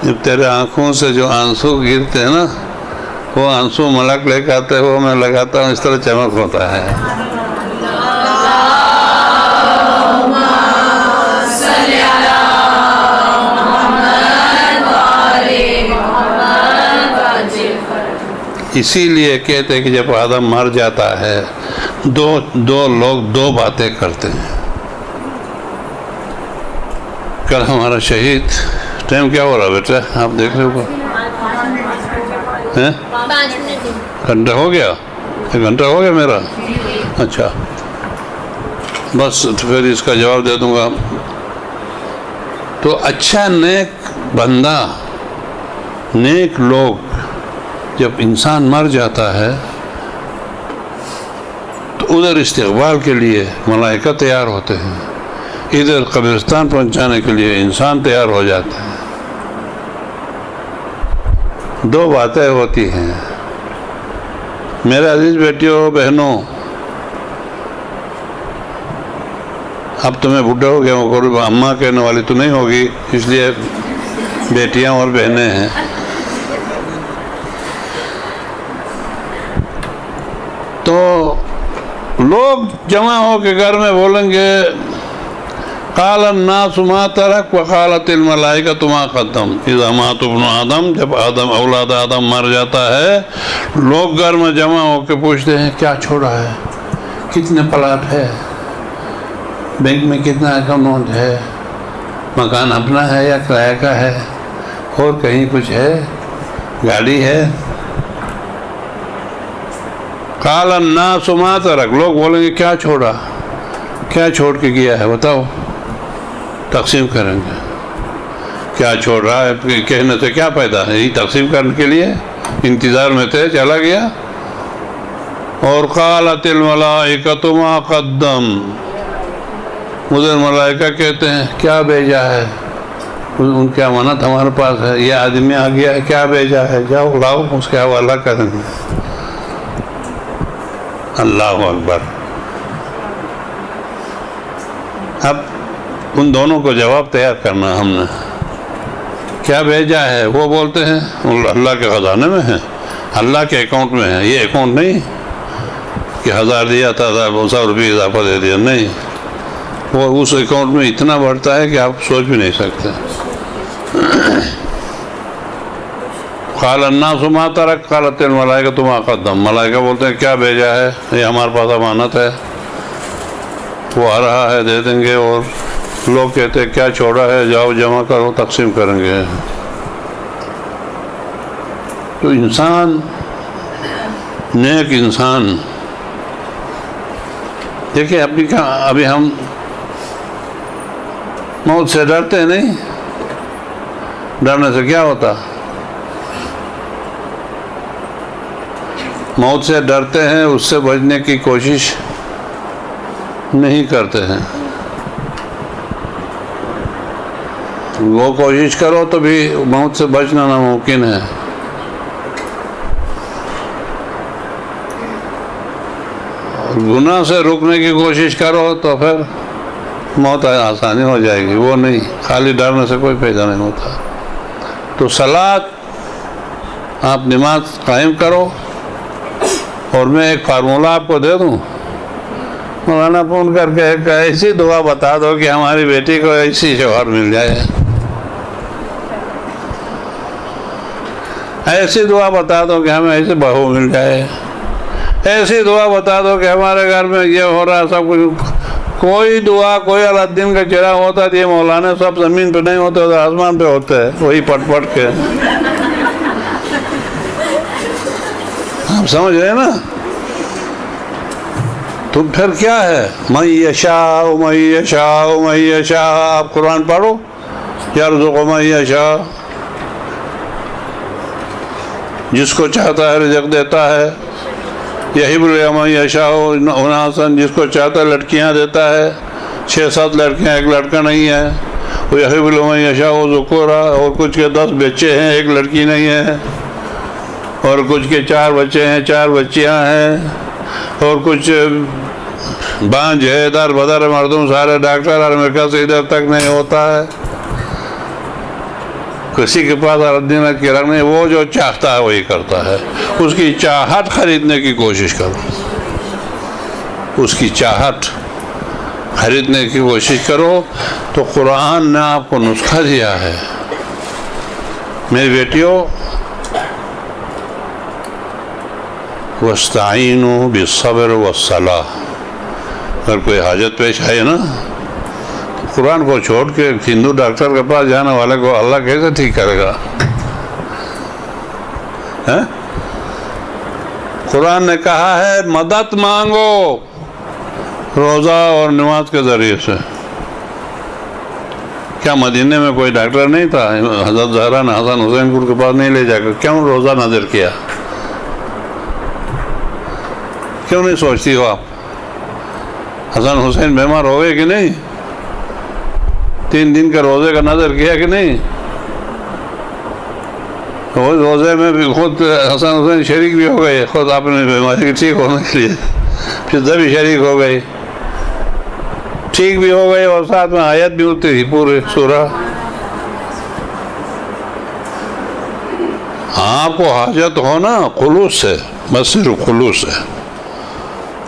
جب تیرے آنکھوں سے جو آنسو گرتے ہیں نا، وہ آنسو ملک لے کے آتے ہو، میں لگاتا ہوں، اس طرح چمک ہوتا ہے. اسی لیے کہتے ہیں کہ جب آدم مر جاتا ہے دو لوگ دو باتیں کرتے ہیں. کل ہمارا شہید، ٹائم کیا ہو رہا بیٹا آپ دیکھ رہے ہو؟ 5 منٹ گھنٹہ ہو گیا؟ 1 گھنٹہ ہو گیا میرا؟ اچھا، بس پھر اس کا جواب دے دوں گا. تو اچھا نیک بندہ، نیک لوگ، جب انسان مر جاتا ہے تو ادھر استقبال کے لیے ملائکہ تیار ہوتے ہیں، ادھر قبرستان پہنچانے کے لیے انسان تیار ہو جاتے ہیں. 2 باتیں ہوتی ہیں. میرے عزیز بیٹیوں بہنوں، اب تمہیں بڈھا ہو گیا، وہ اماں کہنے والی تو نہیں ہوگی، اس لیے بیٹیاں اور بہنیں ہیں. تو لوگ جمع ہو کے گھر میں بولیں گے قال الناس ما ترک وقالت الملائکۃ ما قدم. اذا مات ابن آدم، جب اولاد آدم مر جاتا ہے، لوگ گھر میں جمع ہو کے پوچھتے ہیں کیا چھوڑا ہے، کتنے پلاٹ ہے، بینک میں کتنا اکاؤنٹ ہے، مکان اپنا ہے یا کرایہ کا ہے، اور کہیں کچھ ہے، گاڑی ہے. قال الناس ما ترک، لوگ بولیں گے کیا چھوڑا، کیا چھوڑ کے گیا ہے بتاؤ. تقسیم کریں گے کیا چھوڑ رہا ہے، کہنے سے کیا پیدا ہے، یہی تقسیم کرنے کے لیے انتظار میں تھے، چلا گیا. اور قالت الملائکۃ ما قدم، ادھر ملائکہ کہتے ہیں کیا بھیجا ہے، ان کی امانت ہمارے پاس ہے، یہ آدمی آ گیا ہے کیا بھیجا ہے، جاؤ لاؤ اس کے حوالہ کریں گے. اللہ اکبر. اب ان دونوں کو جواب تیار کرنا ہم نے، کیا بھیجا ہے. وہ بولتے ہیں اللہ کے خزانے میں ہے، اللہ کے اکاؤنٹ میں ہے. یہ اکاؤنٹ نہیں کہ 1000 دیا تھا 100 روپئے اضافہ دے دیا، نہیں، وہ اس اکاؤنٹ میں اتنا بڑھتا ہے کہ آپ سوچ بھی نہیں سکتے. قال الناس ما ترک قالت الملائکۃ ما قدم، ملائکہ بولتے ہیں کیا بھیجا ہے، یہ ہمارے پاس امانت ہے، وہ آ رہا ہے دے دیں گے. اور لوگ کہتے ہیں کیا چھوڑا ہے، جاؤ جمع کرو تقسیم کریں گے. تو انسان، نیک انسان، دیکھیں ابھی ہم موت سے ڈرتے ہیں نہیں، ڈرنے سے کیا ہوتا، موت سے ڈرتے ہیں، اس سے بچنے کی کوشش نہیں کرتے ہیں. وہ کوشش کرو تو بھی موت سے بچنا ناممکن ہے. گناہ سے رکنے کی کوشش کرو تو پھر موت آسانی ہو جائے گی. وہ نہیں، خالی ڈرنے سے کوئی فائدہ نہیں ہوتا. تو صلاۃ، آپ نماز قائم کرو. اور میں ایک فارمولہ آپ کو دے دوں، مولانا فون کر کے ایک ایسی دعا بتا دو کہ ہماری بیٹی کو ایسی شوہر مل جائے، ایسی دعا بتا دو کہ ہمیں ایسی بہو مل جائے، ایسی دعا بتا دو کہ ہمارے گھر میں یہ ہو رہا سب کچھ. کوئی دعا، کوئی الدین کا چرا ہوتا تو یہ مولانا سب زمین پہ نہیں ہوتے، تو آسمان پہ ہوتے ہیں، وہی پٹ پٹ کے. آپ سمجھ رہے ہیں نا؟ تو پھر کیا ہے، من یشاء من یشاء من یشاء. آپ قرآن پڑھو، یرزق من یشاء، جس کو چاہتا ہے رزق دیتا ہے. یہب من یشاء اناسا، جس کو چاہتا ہے لڑکیاں دیتا ہے، 6-7 لڑکیاں، ایک لڑکا نہیں ہے. وہ یہب من یشاء ذکورا، اور کچھ کے 10 بچے ہیں، ایک لڑکی نہیں ہے. اور کچھ کے 4 بچے ہیں، 4 بچیاں ہیں. اور کچھ بانج ہے، در بدر مردم سارے ڈاکٹر امریکہ سے ادھر تک نہیں ہوتا ہے. کسی کے پاس الدین کی رنگ نہیں. وہ جو چاہتا ہے وہی کرتا ہے. اس کی چاہت خریدنے کی کوشش کرو، اس کی چاہت خریدنے کی کوشش کرو. تو قرآن نے آپ کو نسخہ دیا ہے. میری بیٹیوں، وَاسْتَعِينُوا بِالصَّبْرِ وَالصَّلَاةِ، اگر کوئی حاجت پیش آئے نا، قرآن کو چھوڑ کے ہندو ڈاکٹر کے پاس جانے والے کو اللہ کیسے ٹھیک کرے گا؟ قرآن نے کہا ہے مدد مانگو روزہ اور نماز کے ذریعے سے. کیا مدینے میں کوئی ڈاکٹر نہیں تھا؟ حضرت زہرا نے حسن حسین کو کے پاس نہیں لے جا کر کیوں روزہ نظر کیا؟ کیوں نہیں سوچتی ہو آپ؟ حسن حسین بیمار ہو گئے کہ نہیں؟ 3 دن کا روزے کا نظر کیا کہ نہیں؟ روزے میں بھی خود حسن حسین شریک بھی ہو گئے، خود اپنی بیماری ٹھیک ہونے کے لیے فضا بھی شریک ہو گئی، ٹھیک بھی ہو گئی، اور ساتھ میں آیت بھی ہوتی تھی پورے سورہ. آپ کو حاجت ہو نا خلوص سے، بس صرف خلوص سے،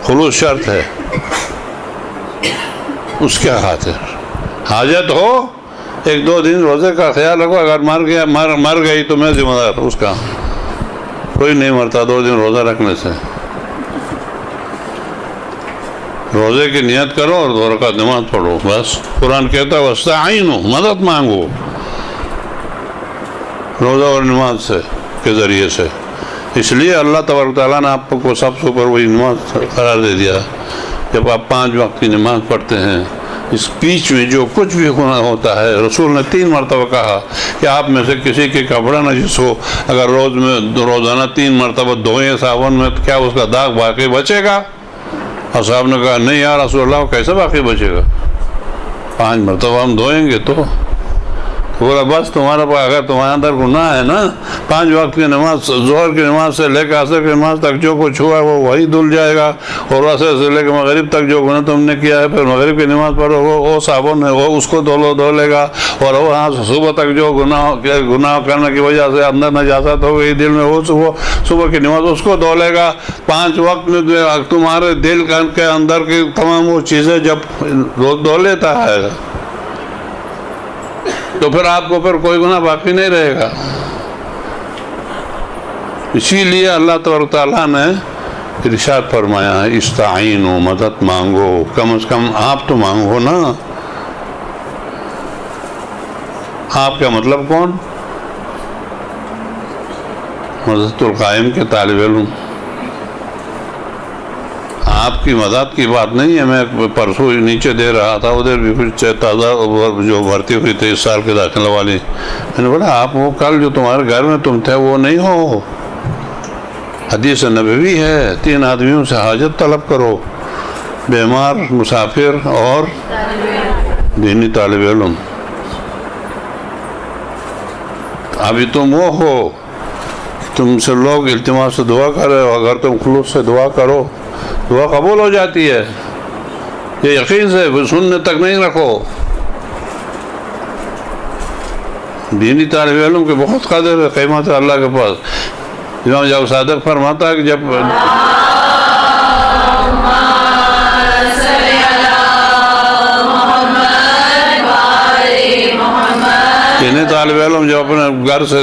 خلوص شرط ہے اس کے خاطر. حاجت ہو 1-2 دن روزے کا خیال رکھو. اگر مر گئی تو میں ذمہ دار اس کا. کوئی نہیں مرتا 2 دن روزہ رکھنے سے. روزے کی نیت کرو اور 2 رکعت نماز پڑھو، بس۔ قرآن کہتا ہے وَاسْتَعِینُوا، مدد مانگو روزہ اور نماز سے کے ذریعے سے۔ اس لیے اللہ تبارک تعالیٰ نے آپ کو سب سے اوپر وہی نماز قرار دے دیا۔ جب آپ 5 وقت کی نماز پڑھتے ہیں، اس بیچ میں جو کچھ بھی گناہ ہوتا ہے، رسول نے 3 مرتبہ کہا کہ آپ میں سے کسی کے کپڑا نجس ہو، اگر روزانہ 3 مرتبہ دھوئیں صابن میں، تو کیا اس کا داغ باقی بچے گا؟ اور صاحب نے کہا نہیں یا رسول اللہ، کیسے باقی بچے گا؟ 5 مرتبہ ہم دھوئیں گے تو بولا بس تمہارا پاس اگر تمہارے اندر گناہ ہے نا، 5 وقت کی نماز، ظہر کی نماز سے لے کے عصر کی نماز تک جو کچھ ہوا ہے وہ وہی دھل جائے گا، اور عصر سے لے کے مغرب تک جو گناہ تم نے کیا ہے، پھر مغرب کی نماز پڑھو وہ صابن ہے وہ اس کو دھو لے گا، اور وہاں صبح تک جو گناہ کرنے کی وجہ سے اندر نجاست ہو گئی دل میں، وہ صبح کی نماز اس کو دھو لے گا۔ 5 وقت میں تمہارے دل کے اندر کی تمام وہ چیزیں جب دھو لیتا ہے تو پھر آپ کو پھر کوئی گناہ باقی نہیں رہے گا۔ اسی لیے اللہ تبارک تعالیٰ نے ارشاد فرمایا ہے استعینوا، مدد مانگو، کم از کم آپ تو مانگو نا۔ آپ کا مطلب کون؟ مدد القائم کے طالب علم۔ آپ کی مدد کی بات نہیں ہے، میں پرسوں نیچے دے رہا تھا، ادھر بھی کچھ تازہ جو بھرتی ہوئی تھی اس سال کے داخلہ والی، میں نے بولا آپ وہ کل جو تمہارے گھر میں تم تھے وہ نہیں ہو۔ حدیث نبوی ہے 3 آدمیوں سے حاجت طلب کرو، بیمار، مسافر اور دینی طالب علم۔ ابھی تم وہ ہو، تم سے لوگ التماس سے دعا کرے، اگر تم خلوص سے دعا کرو دعا قبول ہو جاتی ہے، یہ یقین سے سننے تک نہیں رکھو۔ دینی طالب علم کے بہت قدر ہے، قیمت ہے اللہ کے پاس۔ امام جعفر صادق فرماتا ہے کہ جب دینی طالب علم جو اپنے گھر سے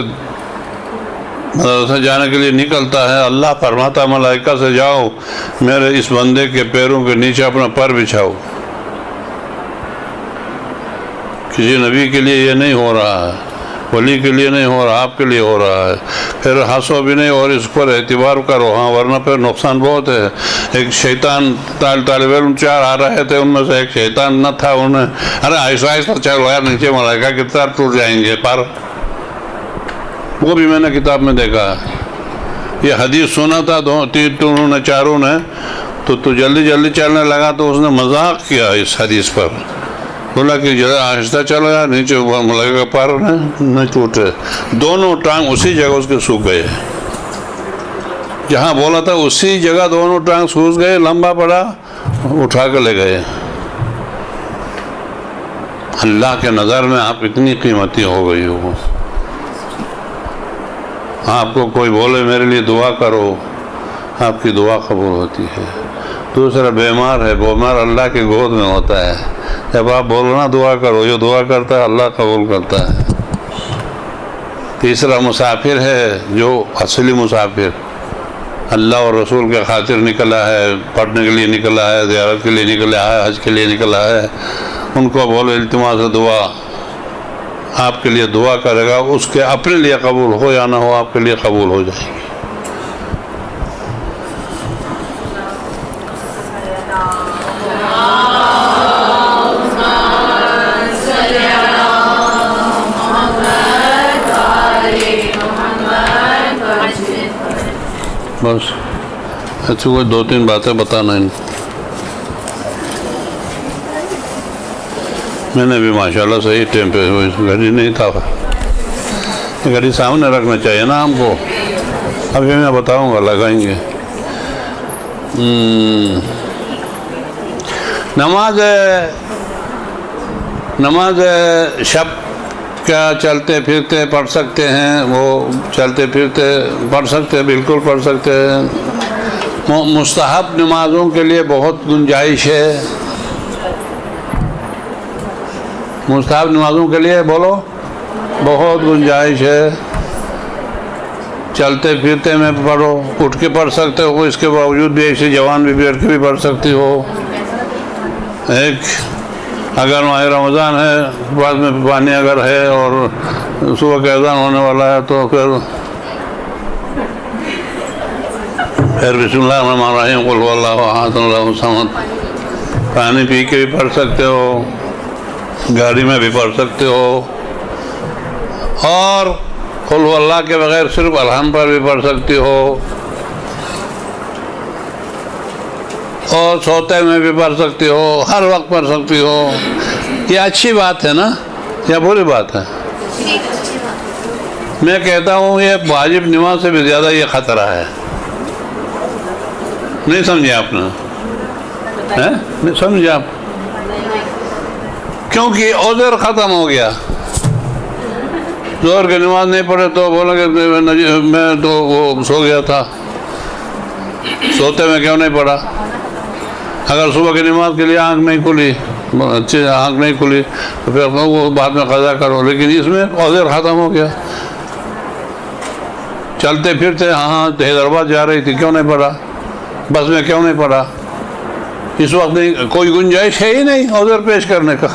مدرسہ جانے کے لیے نکلتا ہے، اللہ فرماتا ملائکہ سے جاؤ میرے اس بندے کے پیروں کے نیچے اپنا پر بچھاؤ۔ کسی نبی کے لیے یہ نہیں ہو رہا ہے، ولی کے لیے نہیں ہو رہا، آپ کے لیے ہو رہا ہے۔ پھر ہنسو بھی نہیں اور اس پر اعتبار کرو، ہاں ورنہ پھر نقصان بہت ہے۔ ایک شیطان طالب علم 4 آ رہے تھے، ان میں سے ایک شیطان نہ تھا، انہیں ارے آہستہ آہستہ چلو یار، نیچے ملائکہ کی طرف ٹوٹ جائیں گے پر۔ وہ بھی میں نے کتاب میں دیکھا ہے۔ یہ حدیث سنا تھا انہوں نے 4 نے، تو جلدی جلدی چلنے لگا تو اس نے مذاق کیا اس حدیث پر، بولا کہ ذرا آہستہ چلو یار، نیچے ملائکہ پر نہ ٹوٹے۔ دونوں ٹانگ اسی جگہ اس کے سوکھ گئے، جہاں بولا تھا اسی جگہ دونوں ٹانگ سوکھ گئے، لمبا پڑا، اٹھا کے لے گئے۔ اللہ کے نظر میں آپ اتنی قیمتی ہو گئی ہو، آپ کو کوئی بولے میرے لیے دعا کرو، آپ کی دعا قبول ہوتی ہے۔ دوسرا بیمار ہے، بیمار اللہ کے گود میں ہوتا ہے، جب آپ بولنا دعا کرو، جو دعا کرتا ہے اللہ قبول کرتا ہے۔ تیسرا مسافر ہے، جو اصلی مسافر اللہ اور رسول کے خاطر نکلا ہے، پڑھنے کے لیے نکلا ہے، زیارت کے لیے نکلا ہے، حج کے لیے نکلا ہے، ان کو بولو التماس دعا، آپ کے لیے دعا کرے گا، اس کے اپنے لیے قبول ہو یا نہ ہو آپ کے لیے قبول ہو جائے گی۔ بس ایسی کوئی 2-3 باتیں بتانا ان میں نے بھی ماشاءاللہ صحیح ٹائم پہ، گھڑی نہیں تھا، گھڑی سامنے رکھنا چاہیے نا ہم کو۔ ابھی میں بتاؤں گا، لگائیں گے۔ نماز شب کیا چلتے پھرتے پڑھ سکتے ہیں، وہ چلتے پھرتے پڑھ سکتے ہیں، بالکل پڑھ سکتے ہیں۔ مستحب نمازوں کے لیے بہت گنجائش ہے، مستحب نمازوں کے لیے بولو بہت گنجائش ہے۔ چلتے پھرتے میں پڑھو، اٹھ کے پڑھ سکتے ہو، اس کے باوجود بھی ایسی جوان بھی بیٹھ کے بھی پڑھ سکتی ہو، ایک اگر ماہ رمضان ہے بعد میں پانی اگر ہے اور صبح کا اذان ہونے والا ہے تو پھر بسم اللہ الرحمن الرحیم قل هو اللہ احد اللہ الصمد پانی پی کے بھی پڑھ سکتے ہو، گاڑی میں بھی پڑھ سکتے ہو، اور قل هو اللہ کے بغیر صرف الحمد پر بھی پڑھ سکتے ہو، اور سوتے میں بھی پڑھ سکتے ہو، ہر وقت پڑھ سکتی ہو۔ یہ اچھی بات ہے نا یا بری بات ہے؟ میں کہتا ہوں یہ واجب نماز سے بھی زیادہ یہ خطرہ ہے۔ نہیں سمجھے آپ نے؟ نہیں سمجھے آپ؟ کیونکہ عذر ختم ہو گیا۔ ظہر کی نماز نہیں پڑھے تو بولیں گے میں تو وہ سو گیا تھا، سوتے میں کیوں نہیں پڑھا؟ اگر صبح کی نماز کے لیے آنکھ نہیں کھلی، اچھی آنکھ نہیں کھلی تو پھر وہ بعد میں قضا کرو، لیکن اس میں عذر ختم ہو گیا۔ چلتے پھرتے ہاں حیدرآباد جا رہی تھی، کیوں نہیں پڑھا؟ بس میں کیوں نہیں پڑھا؟ اس وقت نہیں، کوئی گنجائش ہے ہی نہیں عذر پیش کرنے کا۔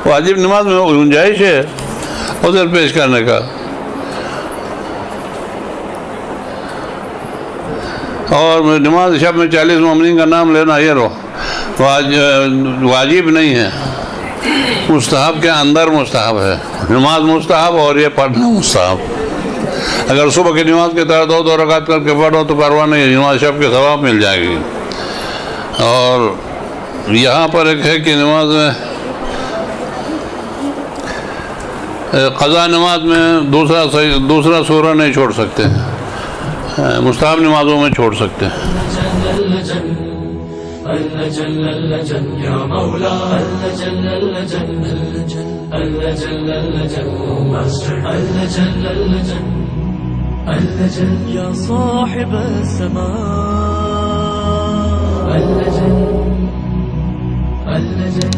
واجب نماز میں گنجائش ہے عذر پیش کرنے کا۔ اور نماز شب میں 40 مومنین کا نام لینا یہ واجب نہیں ہے، مستحب کے اندر مستحب ہے۔ نماز مستحب اور یہ پڑھنا مستحب۔ اگر صبح کی نماز کے طرح دو رکعت کر کے پڑھو تو پرواہ نہیں ہے، نماز شب کے ثواب مل جائے گی۔ اور یہاں پر ایک ہے کہ نماز میں قضا نماز میں دوسرا سورہ نہیں چھوڑ سکتے، مستحب نمازوں میں چھوڑ سکتے ہیں۔ يا صاحب السماء اللجن